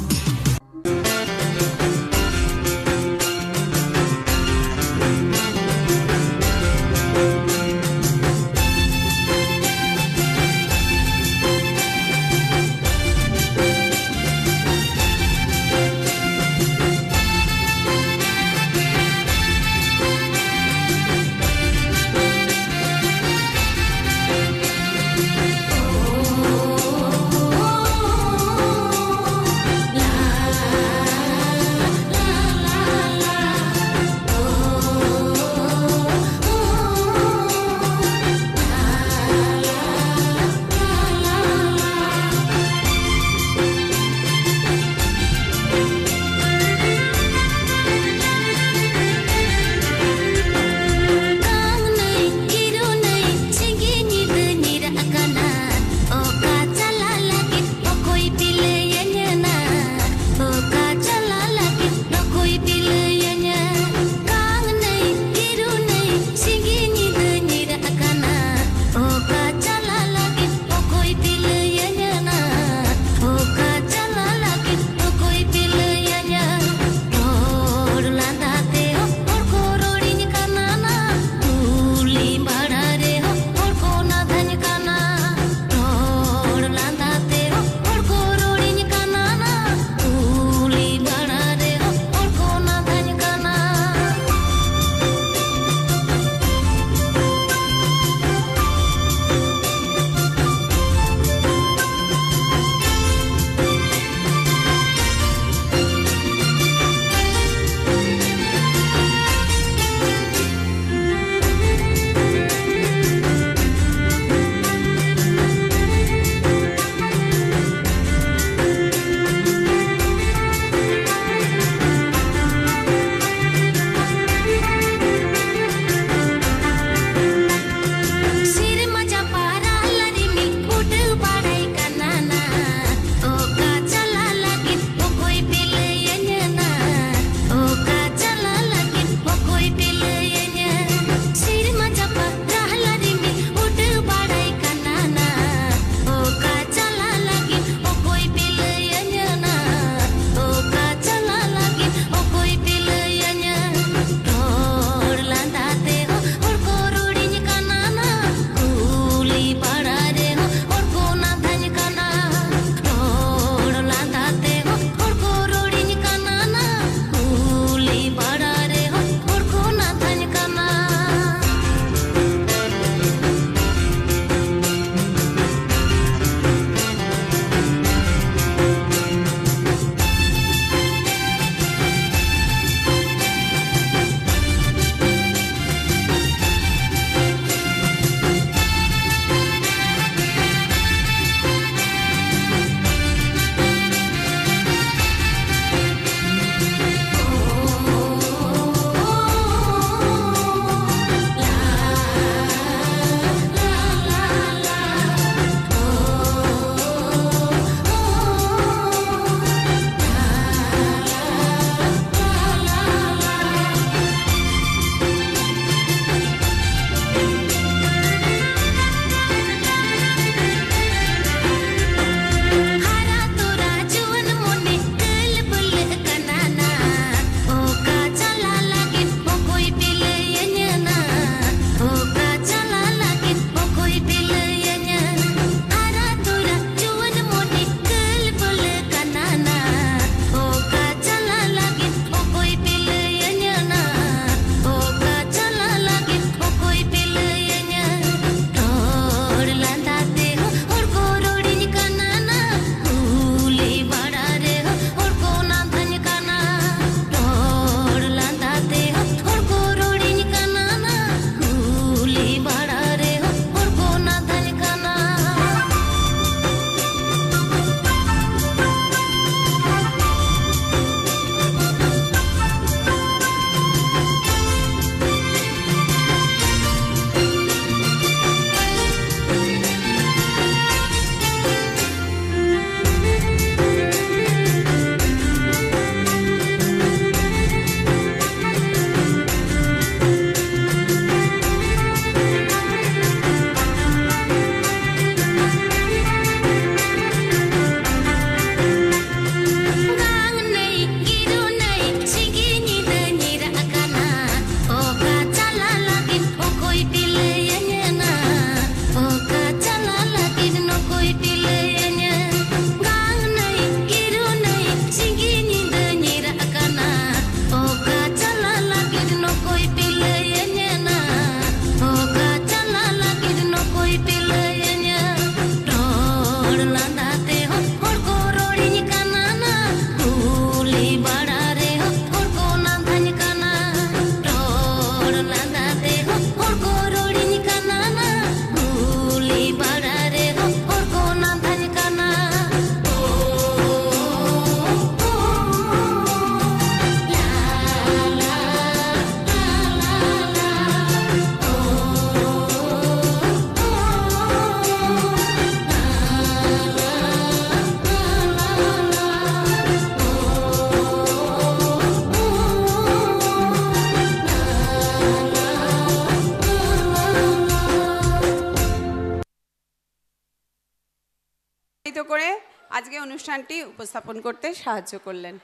অনুষ্ঠানটি উপস্থাপন করতে সাহায্য করলেন।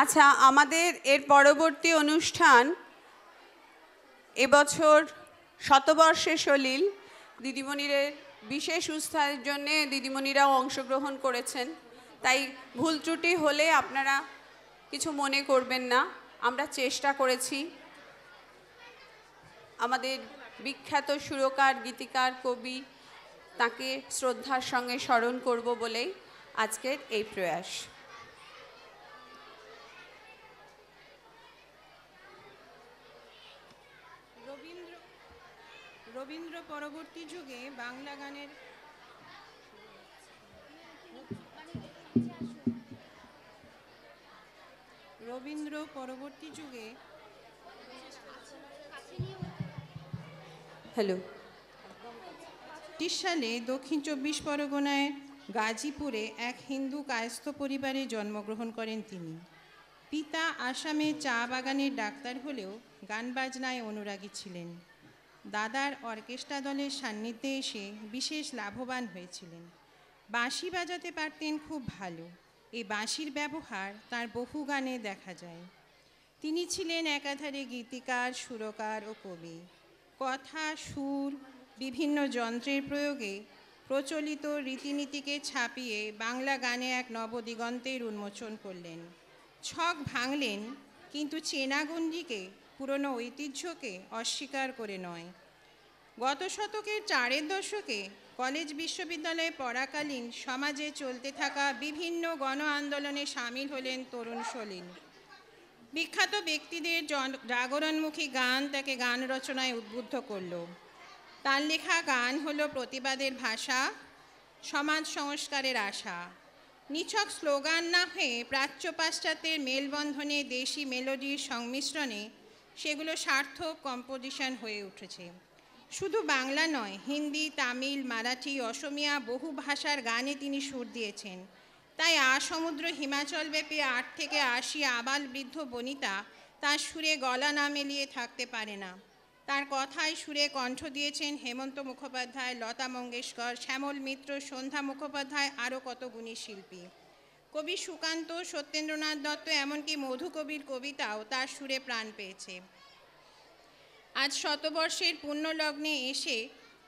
আচ্ছা, আমাদের এর পরবর্তী অনুষ্ঠান এবছর শতবর্ষে সলিল দিদিমণিদের বিশেষ উৎসাহের জন্য দিদিমণিরাও অংশগ্রহণ করেছেন, তাই ভুল ত্রুটি হলে আপনারা কিছু মনে করবেন না। আমরা চেষ্টা করেছি আমাদের বিখ্যাত সুরকার, গীতিকার, কবি তাকে শ্রদ্ধার সঙ্গে স্মরণ করব বলেই আজকের এই প্রয়াস। রবীন্দ্র পরবর্তী যুগে বাংলা গানের হ্যালো 1930 সালে দক্ষিণ 24 পরগনায় গাজীপুরে এক হিন্দু কায়স্থ পরিবারে জন্মগ্রহণ করেন তিনি। পিতা আসামে চা বাগানের ডাক্তার হলেও গান বাজনায় অনুরাগী ছিলেন। দাদার অর্কেস্ট্রা দলের সান্নিধ্যে এসে বিশেষ লাভবান হয়েছিলেন। বাঁশি বাজাতে পারতেন খুব ভালো। এই বাঁশির ব্যবহার তার বহু গানে দেখা যায়। তিনি ছিলেন একাধারে গীতিকার, সুরকার ও কবি। কথা, সুর, বিভিন্ন যন্ত্রের প্রয়োগে প্রচলিত রীতিনীতিকে ছাপিয়ে বাংলা গানে এক নবদিগন্তের উন্মোচন করলেন। ছক ভাঙলেন, কিন্তু চেনা গণ্ডিকে, পুরনো ঐতিহ্যকে অস্বীকার করে নয়। গত শতকের 4 দশকে কলেজ বিশ্ববিদ্যালয়ে পড়াকালীন সমাজে চলতে থাকা বিভিন্ন গণ আন্দোলনে সামিল হলেন তরুণ সলিল। বিখ্যাত ব্যক্তিদের জাগরণমুখী গান তাকে গান রচনায় উদ্বুদ্ধ করল। তার লেখা গান হলো প্রতিবাদের ভাষা, সমাজ সংস্কারের আশা। নিছক স্লোগান না হয়ে প্রাচ্য পাশ্চাত্যের মেলবন্ধনে দেশি মেলোডির সংমিশ্রণে সেগুলো সার্থক কম্পোজিশন হয়ে উঠেছে। শুধু বাংলা নয়, হিন্দি, তামিল, মারাঠি, অসমিয়া বহু ভাষার গানে তিনি সুর দিয়েছেন। তাই সমুদ্র হিমাচলব্যাপী 8 থেকে 80 আবাল বৃদ্ধ বনিতা তার সুরে গলা না মেলিয়ে থাকতে পারে না। তার কথায় সুরে কণ্ঠ দিয়েছেন হেমন্ত মুখোপাধ্যায়, লতা মঙ্গেশকর, শ্যামল মিত্র, সন্ধ্যা মুখোপাধ্যায়, আরও কত গুণী শিল্পী। কবি সুকান্ত, সত্যেন্দ্রনাথ দত্ত, এমনকি মধুকবির কবিতাও তার সুরে প্রাণ পেয়েছে। আজ শতবর্ষের পুণ্যলগ্নে এসে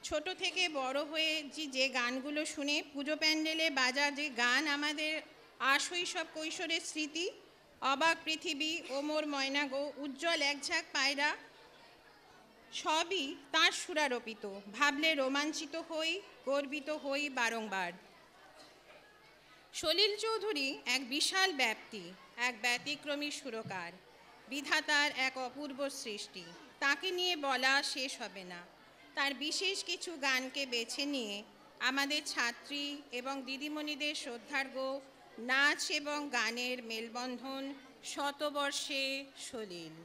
ছোট থেকে বড় হয়ে যে গানগুলো শুনে পুজো প্যান্ডেলে বাজা যে গান আমাদের আশৈশব কৈশোরের স্মৃতি, অবাক পৃথিবী, ওমর ময়না গো, উজ্জ্বল একঝাঁক পায়রা, সবই তাঁর সুরারোপিত। ভাবলে রোমাঞ্চিত হই, গর্বিত হই বারংবার। সলিল চৌধুরী এক বিশাল ব্যাপ্তি, এক ব্যতিক্রমী সুরকার, বিধাতার এক অপূর্ব সৃষ্টি। তাকে নিয়ে বলা শেষ হবে না। তার বিশেষ কিছু গানকে বেছে নিয়ে আমাদের ছাত্রী এবং দিদিমণিদের শ্রদ্ধার্ঘ্য নাচ এবং গানের মেলবন্ধন শতবর্ষে Salil.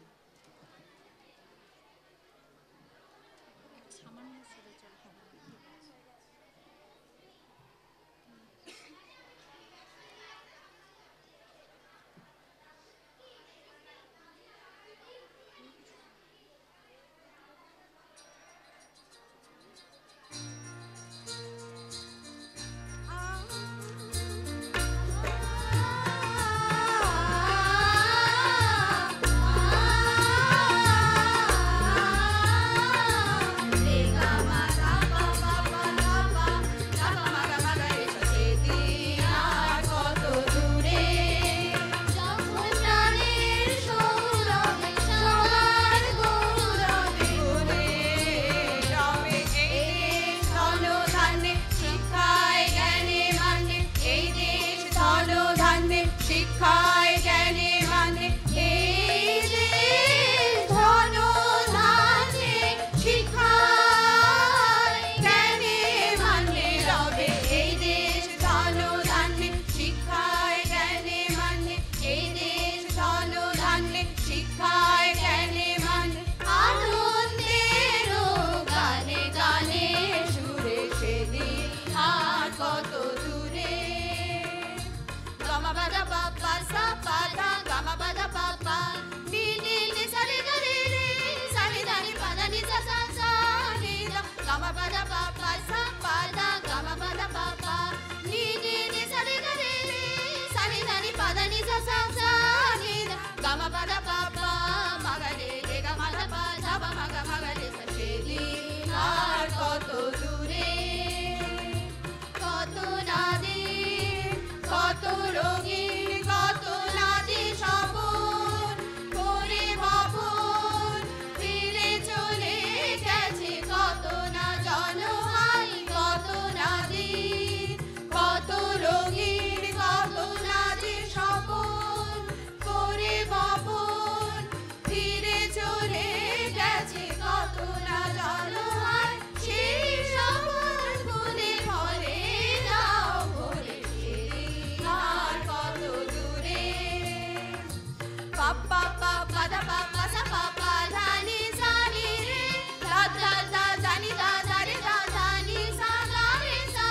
Ba ba ba ba ba ba গামা পাদা পাপা মাগারে রে গামা দা পা ধাবা মাগা মাগারে সেদিন আর কত দূরে কত নাদের কত রঙিন কত নাচে স্বপন করে ভবন ফিরে চলে গেছে কত না জনহাই কত নাদের কত রঙিন কত নাচে স্বপন করে ভবন ফিরে চলে গেছে কত না জনহাই সেই স্বপন গুনে ভরে দাও ভরে সেদিন আর কত দূরে পাপা পাপা দা পাপা সা পাপা ধানি সানি রে দা দা দা জানি দা দা রে দা ধানি সা গা রে সা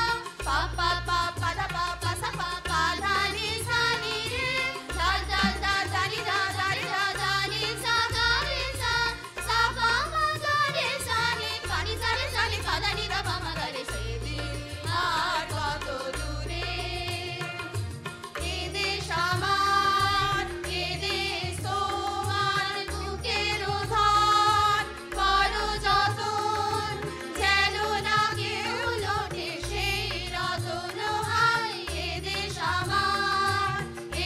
পাপা পাপা দা পাপা সা পাপা ধানি সানি রে দা দা দা জানি দা দা রে দা ধানি সা গা রে সা সা পা মা গা রে সা রে পানি সা রে সা রে পা দা নি দা পা মা গা রে সেদিন আর কত দূরে এদেশ আমার এদেশ তোমার বুকের ধান করো যতন যেন না কেউ লোটে সেই রতন হাই এদেশ আমার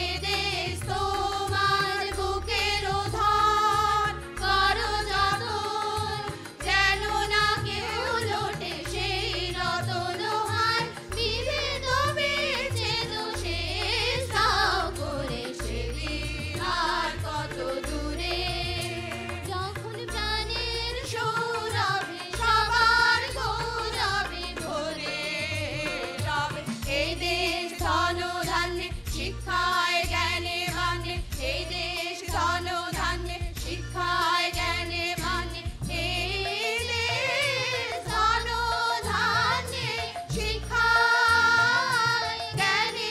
এদেশ তোমার বুকের ধান করো যতন যেন না কেউ লোটে সেই রতন হাই বিভেদ বিচ্ছেদ শেষ দাও করে সেদিন আর কত দূরে যখন প্রাণের সৌরভে সবার গৌরবে ভরে রবে এই দেশ ধন ধান্যে শিক্ষায় জ্ঞানে মানে এই দেশ ধন ধান্যে শিক্ষায় জ্ঞানে মানে এই দেশ ধন ধান্যে শিক্ষায় জ্ঞানে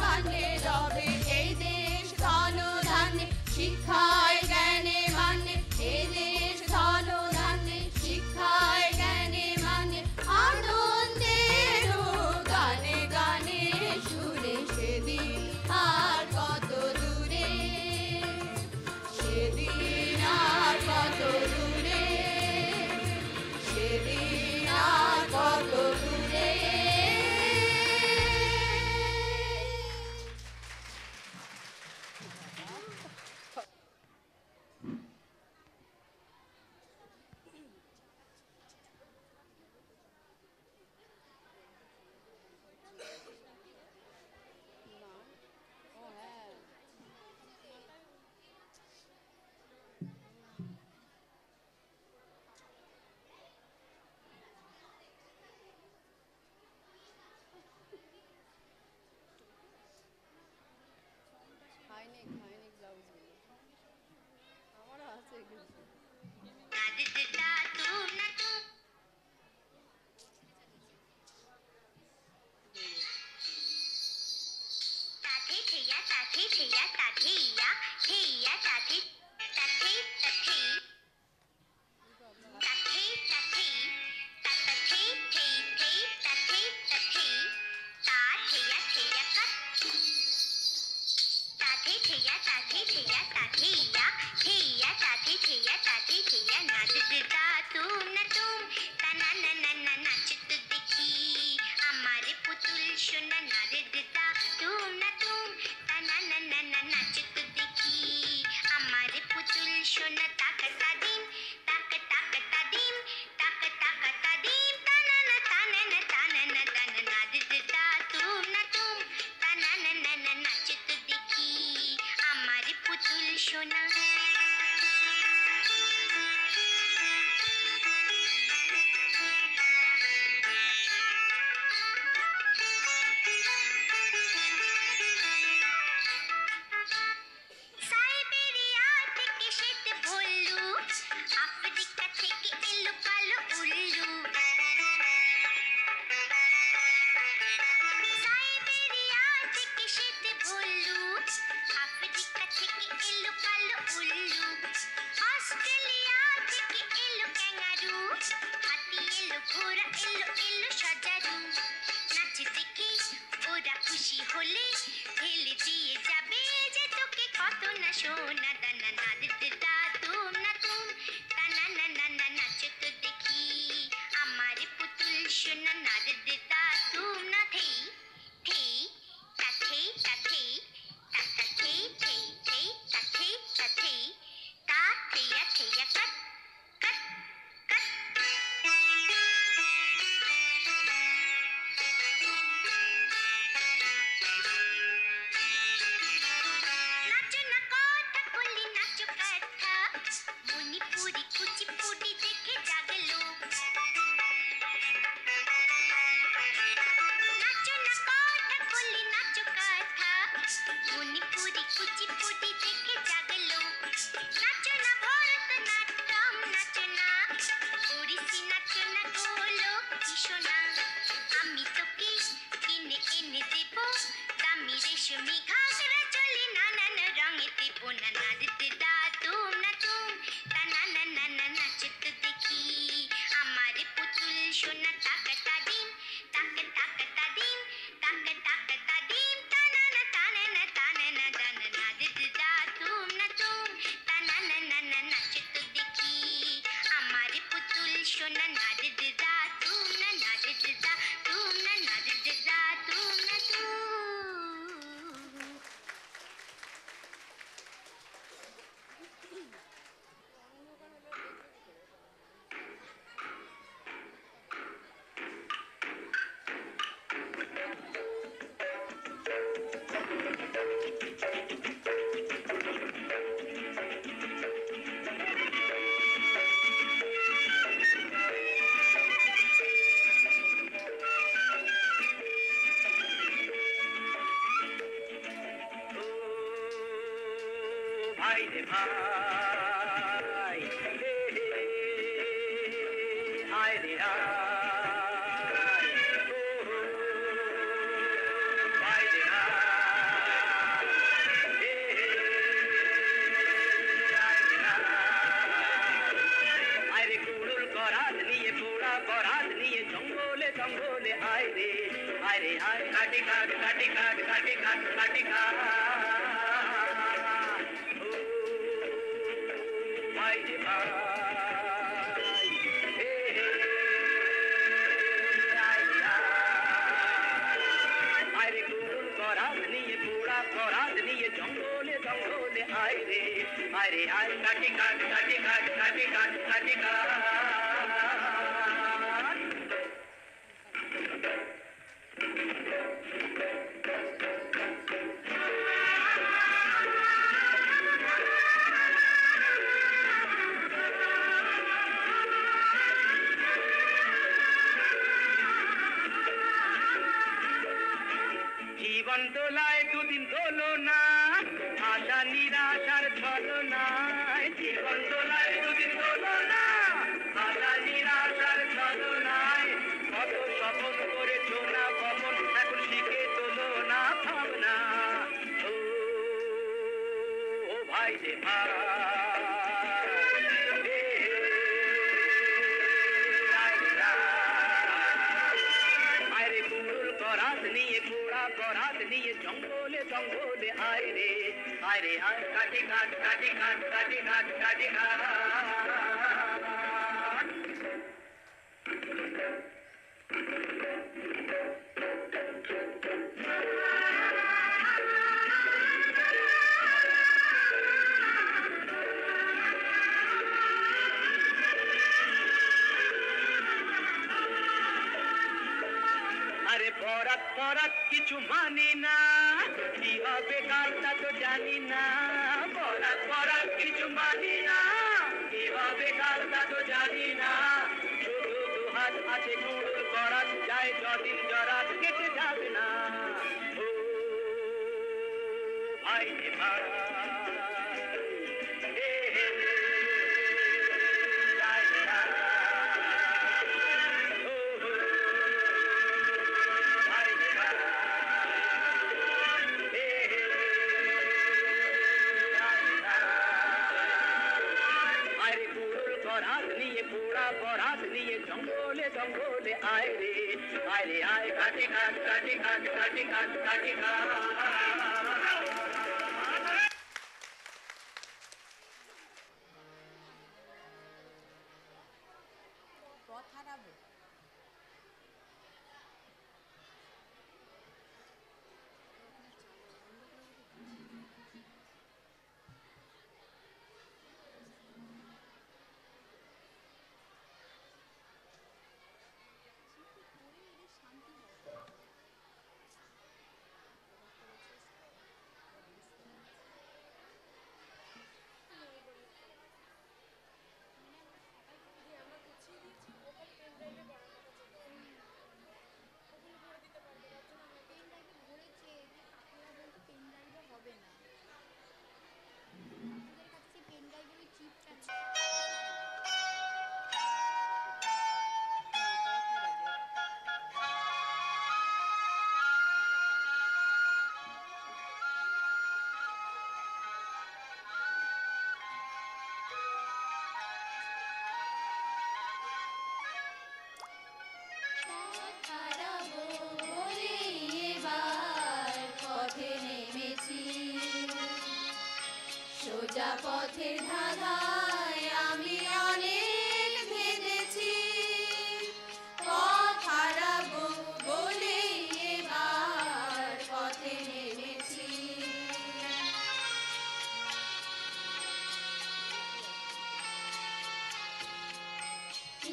মানে রবে এই দেশ ধন ধান্যে শিক্ষায় জ্ঞানে মানে এই দেশ ধন ধান্যে শিক্ষায় জ্ঞানে মানে আনন্দের গানে গানে সুরে সেদিন আর কত দূরে সেদিন আর কত দূরে সেদিন আর কত দূরে হাইনেক হাইনেক ব্লাউজগুলো আমারও আছে এগুলো কত না সোনা দানা না দিতে দা তুম না তুম তানা না না না নাচো তো দেখি আমার পুতুল সোনা না দিতে দা তুম না থেই থেই তা থেই তা থেই তা তা থেই থেই থেই তা থেই তা থেই তা থেইয়া থেইয়া কাট কাট কাট নাচো না কথা বলি নাচো কথা মণিপুরি কুচিপুড়ি দেখে জাগলো নাচো না কথা বলি নাচো কথা মণিপুরি কুচিপুড়ি দেখে জাগলো নাচো না ভরতনাট্যম নাচো না ওড়িশি নাচো না গোলো কিশোনা আমি তোকে কিনে এনে দেব দামি রেশমি ঘাগরা চলে নানান রঙে দেব না নাচতে দা তুম না তুম তা না না না না নাচতে দেখি আমার পুতুল সোনা টাকা তা দিন টাকা টাকা তা দিন টাকা টাকা তা দিন তা না না তা না না তা না না তা না নাচতে দা তুম না তুম তা না না না না নাচতে দেখি আমার পুতুল সোনা নাচতে দা তুম না নাচতে দা তুম না নাচতে দা তুম না তুম ভাই রে ভাই হে হে আয় রে আয় ও ভাই রে ভাই হে হে আয় রে আয় রে কুড়ুল করাত নিয়ে পোড়া করাত নিয়ে জঙ্গলে জঙ্গলে আয় রে আয় কাটি কাট কাটি কাট কাটি কাট কাটি কাট ভাই রে ভাই হে হে আয় রে কুড়ুল করাত নিয়ে পোড়া করাত নিয়ে জঙ্গলে জঙ্গলে আয় রে আয় কাটি কাট কাটি কাট কাটি কাট কাটি কাট জীবন দোলায় দুদিন দোলো না আশা নিরাশার ছলো না জীবন দোলায় দুদিন দোলো না আশা নিরাশার ছলো নাই কত স্বপ্ন করেছো না কখন এখন শিখে তোলো না ভাবনা ও ভাই রে ভাই আরে কুড়ুল করাত নিয়ে পোড়া করাত নিয়ে জঙ্গলে জঙ্গলে আয় রে কাটি কাট কাটি কাট কাটি কাট কাটি কাট আরে পরাত পরাত কিছু মানি না কি হবে কালটা তো জানি না পরাত পরাত কিছু মানি না কি হবে কালটা তো জানি না শুধু দুহাত আছে কুড়ুল করাত যায় যদিন জরাত কেটে যাবে না ও ভাই রে ভাই হে হে বরাত নিয়ে জঙ্গলে জঙ্গলে আয় রে কাটি কাট কাটি কাট কাটি কাট কাটি কাট সোজা পথের ধাঁধায় আমি অনেক ভেবেছি, পথ হারাবো বলে এবার পথে নেমেছি।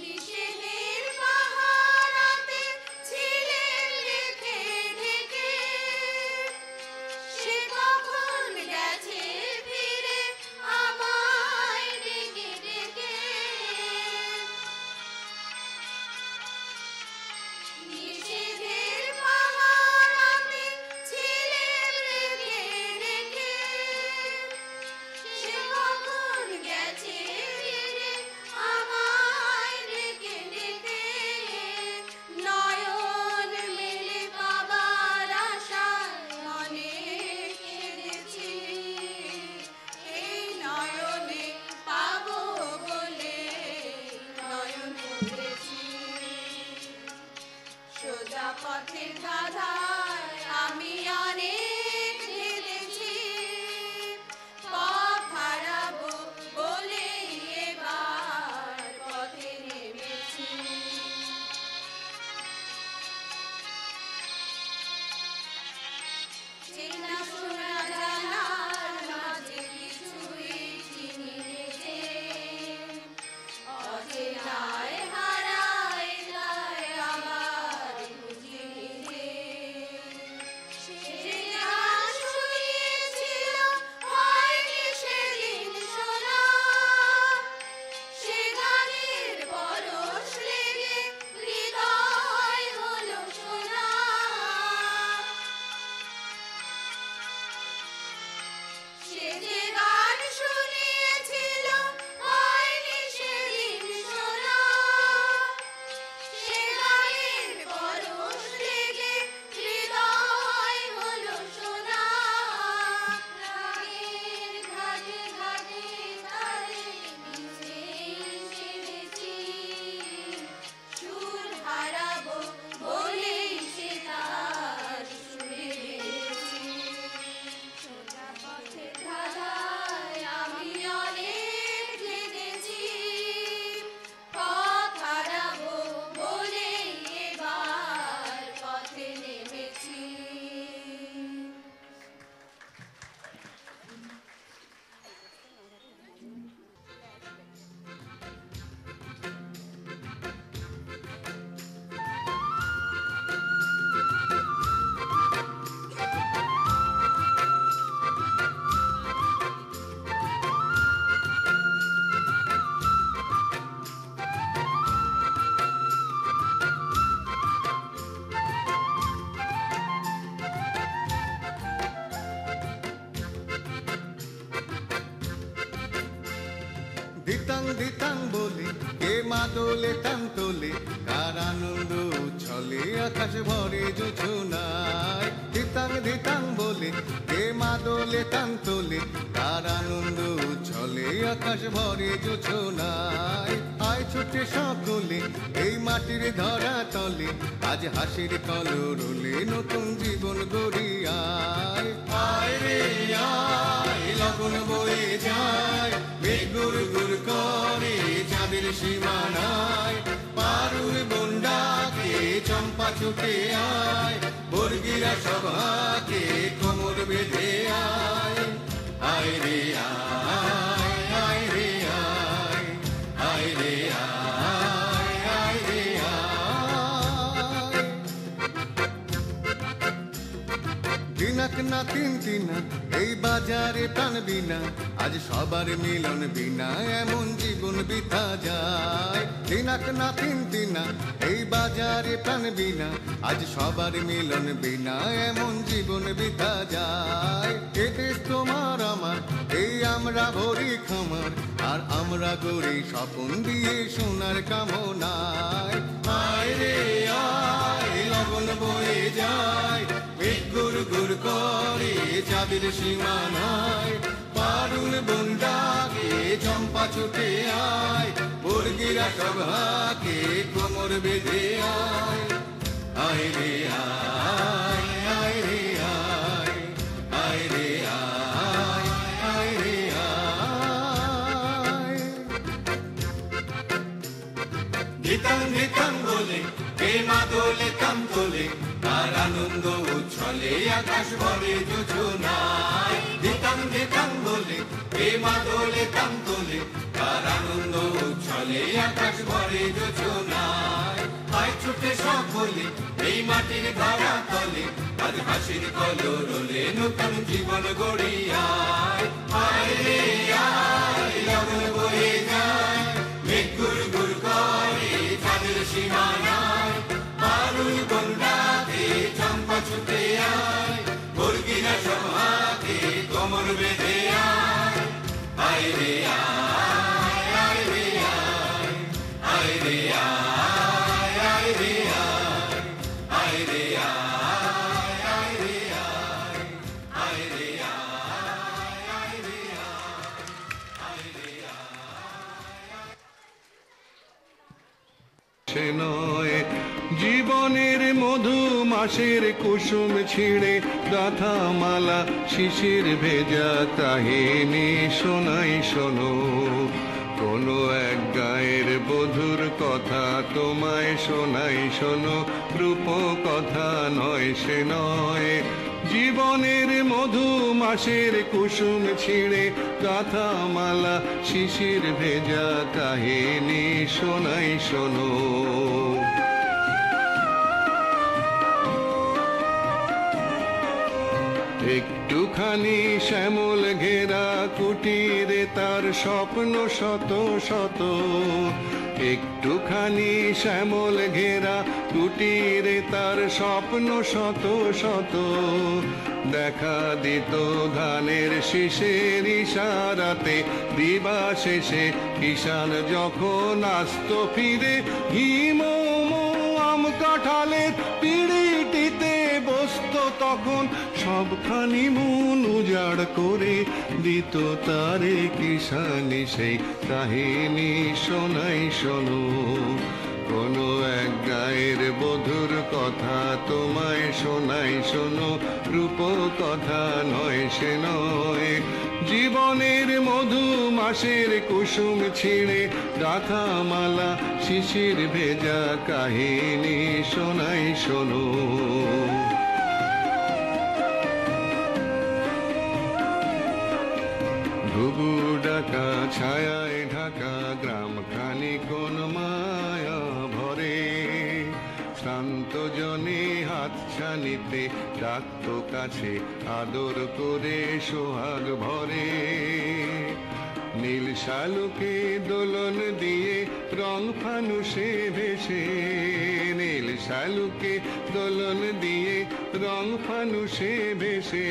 নিষেধের পাহারাতে ছিলেন রেখে ঢেকে, সে কখন গেছে ফিরে আমায় ডেকে ডেকে। নিষেধের পাহারাতে ছিলেন রেখে ঢেকে, সে কখন গেছে ফিরে আমায় ডেকে ডেকে। নয়ন মেলে পাবার আশায় অনেক কেঁদেছি, এই নয়নে পাবো বলে নয়ন পড়েছি। সোজা পথের ধাঁধায় আমি অনেক ভেবেছি, পথ হারাবো বলে এবার পথে নেমেছি। চেনা শোনা জানার মাঝে কিছুই চিনি যে, অচেনায় হারায় যায় আবার বুঝি যে। সে গান শুনিয়েছিল হয়নি সেদিন শোনা, সে গানের পরশ লেগে হৃদয় হলো সোনা। সে যে গান শুনিয়েছিল হয়নি সেদিন শোনা, সে গানের পরশ লেগে হৃদয় হলো সোনা। রাগের ঘাটে ঘাটে তারে মিশে সেরেছি, সুর হারাবো বলেই সে তার সুরে বেড়েছি। সোজা পথের ধাঁধায় আমি অনেক ভেবেছি, পথ হারাবো বলে এবার পথে নেমেছি। দিতাং দিতাং বলে কে মাদলে টান তোলে, কার আনন্দ উচ্ছলে আকাশ ভরে জোছনায়। দিতাং দিতাং বলে কে মাদলে টান তোলে, কার আনন্দ উচ্ছলে আকাশ ভরে জোছনায়। আয় ছুটে সকলে এই মাটির ধরা তলে, আজ হাসির কলরলে নতুন জীবন গড়ি আয়। আয় রে আয় লগন বয়ে যায়, মেঘ গুড় গুড় করে চাঁদের সীমানায়। পারুর বন্ডাকে চম্পা ছুটে আয়, বর্গিরা সভাকে কোমর বেঁধে আয়। আয় রে আয়, আয় রে আয়, আয় রে আয়, আয় রে আয়। দিনাক না তিন তিনা এই বাজারে প্রাণ বিনা, আজ সবার মিলন বিনা এমন জীবন বিতা যায়। দিনাক না তিন তিনা এই বাজারে প্রাণ বিনা, আজ সবার মিলন বিনা এমন জীবন বিতা যায়। এ দেশ তোমার আমার, এই আমরা ভরি খামার, আর আমরা গড়ি স্বপন দিয়ে সোনার কামনায়। আয় রে আয় লগন বয়ে যায়, মেঘ গুড় গুড় করে চাঁদের সীমানায়। পারুল বন্ডাকে চম্পা ছুটে আয়, বর্গিরা সভাকে কোমর বেঁধে আয়। আয় রে আয়, আয় রে আয়, আয় রে আয়, আয় রে আয়। আকাশ ভরে যোজনায় দিতাম দিতাম বলে এ মাদলে তাম তোলে তার আনন্দ উচ্ছলে আকাশ ভরে যোজনায় আয় ছুটে সকলে এই মাটির ধরা তলে আজ হাসির কলরলে নতুন জীবন গড়িয়ায় আয় রে আয় লগন বয়ে যায় মেঘ গুর গুর করে চাঁদের সীমানায় পারুল গন্ডাতে চম্পা ছুটে আয় মুরগিরা সব হাতে কোমর বেঁধে আয় আয় রে আয় আয় রে আয় আয় রে আয় আয় রে আয় আয় রে আয় আয় রে আয় আয় রে আয় আয় রে আয় রে সে নয় জীবনের মধু মাসের কুসুম ছিঁড়ে গাথা মালা শিশির ভেজা কাহিনী শোনাই শোনো কোনো এক গায়ের বধুর কথা তোমায় শোনাই শোনো রূপ কথা নয় সে নয় জীবনের মধু মাসের কুসুম ছিঁড়ে গাথা মালা শিশির ভেজা কাহিনী শোনাই শোনো একটুখানি শ্যামল ঘেরা কুটিরে তার স্বপ্ন শত শত একটুখানি শ্যামল ঘেরা কুটিরে তার স্বপ্ন শত শত দেখা দিত ধানের শীষের ইশারাতে দিবা শেষে কিষান যখন আসত ফিরে হিম আম কাঁঠালের পিড়িটিতে বসত তখন সবখানি মন উজাড় করে দিত তারে কিষানি সেই কাহিনী শোনাই শোনো কোনো এক গায়ের বধুর কথা তোমায় শোনাই শোনো রূপ কথা নয় সে নয় জীবনের মধু মাসের কুসুম ছিঁড়ে গাথা মালা শিশির ভেজা কাহিনী শোনাই শোনো ঘুঘু ডাকা ছায়ায় ঢাকা গ্রামখানি কোন মায়া ভরে শান্ত জনে হাত ছানিতে ডাকত কাছে আদর করে সোহাগ ভরে নীল শালুকে দোলন দিয়ে রং ফানুষে ভেসে নীল শালুকে দোলন দিয়ে রং ফানুষে ভেসে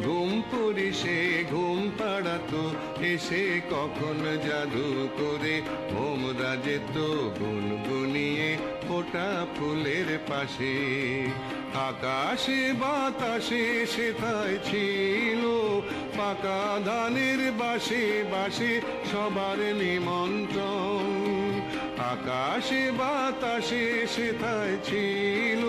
ঘুম পড়িসে ঘুম পাড়াতো এসে কখন জাদু করে ভোমরা যেত গুনগুনিয়ে ফোটা ফুলের পাশে আকাশে বাতাসে সেথায় ছিল পাকা ধানের বাসে বাসে সবার নিমন্ত্রণ আকাশে বাতাসে সেথায় ছিল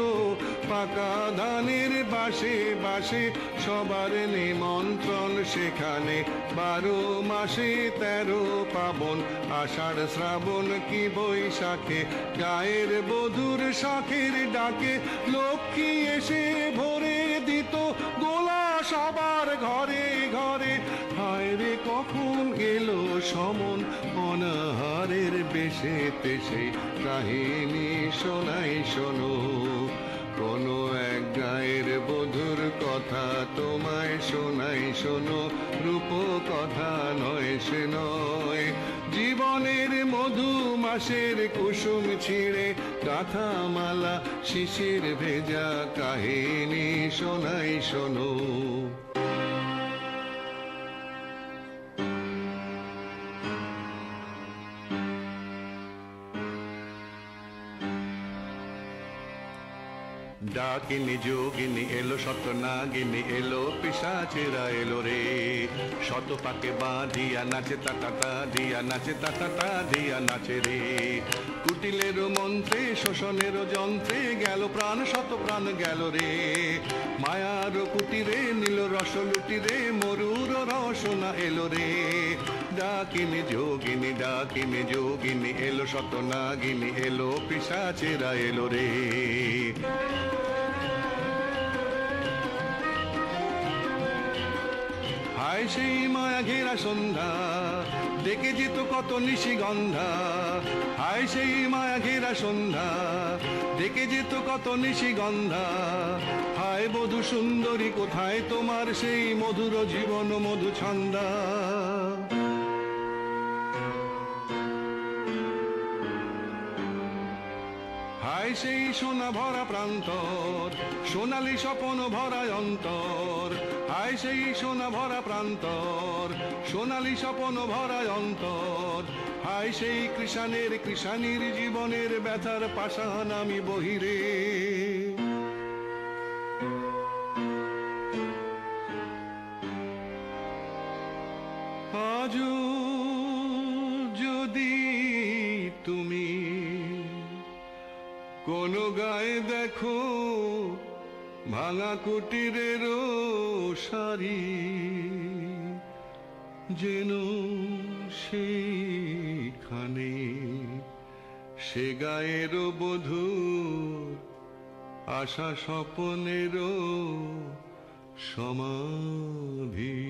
পাকা ধানের বাসে বাসে সবার নিমন্ত্রণ সেখানে 12 মাসে 13 পাবন আষাঢ় শ্রাবণ কি বৈশাখে গায়ের বধুর শাখের ডাকে লক্ষ্মী এসে ভরে দিত গোলা সবার ঘরে ঘরে হায় রে কখন এলো সমন অনাহারের বেশেতে সেই কাহিনী শোনাই শোনো কোনো এক গায়ের বধুর কথা তোমায় শোনাই শোনো রূপ কথা নয় সে নয় জীবনের মধু মাসের কুসুম ছিঁড়ে গাথা মালা শিশির ভেজা কাহিনী শোনাই শোনো ডাকিনি যোগিনী এলো শত নাগিনী এলো পিশাচেরা এলো রে শত পাকে বাঁধিয়া নাচে তাটা দিয়া নাচে তাটা দিয়া নাচে রে কুটিলের মন্ত্রে শোষণের যন্ত্রে গেল প্রাণ শত প্রাণ গেল রে মায়ার কুটিরে নীল রস লুটিরে মরুর রসনা এলো রে ডাকিনি যোগিনী এলো শত নাগিনী এলো পিশাচেরা এলো রে হায় সেই মায়া ঘেরা সন্ধ্যা ডেকে যেত কত নিশিগন্ধা, হায় সেই মায়া ঘেরা সন্ধ্যা ডেকে যেত কত নিশিগন্ধা। হায় বধূ সুন্দরী কোথায় তোমার সেই মধুর জীবন মধু ছন্দা। হায় সেই সোনা ভরা প্রান্তর সোনালি স্বপন ভরা অন্তর, হায় সেই সোনা ভরা প্রান্তর সোনালি স্বপন ভরা অন্তর। হায় সেই কৃষাণীর জীবনের ব্যথার পাষাণ আমি বহিরে। আজও যদি তুমি কোন গায়ে দেখো ভাঙা কুটিরের সারি, যেন সেইখানে সে গায়ের বধূর আশা স্বপনের সমাধি।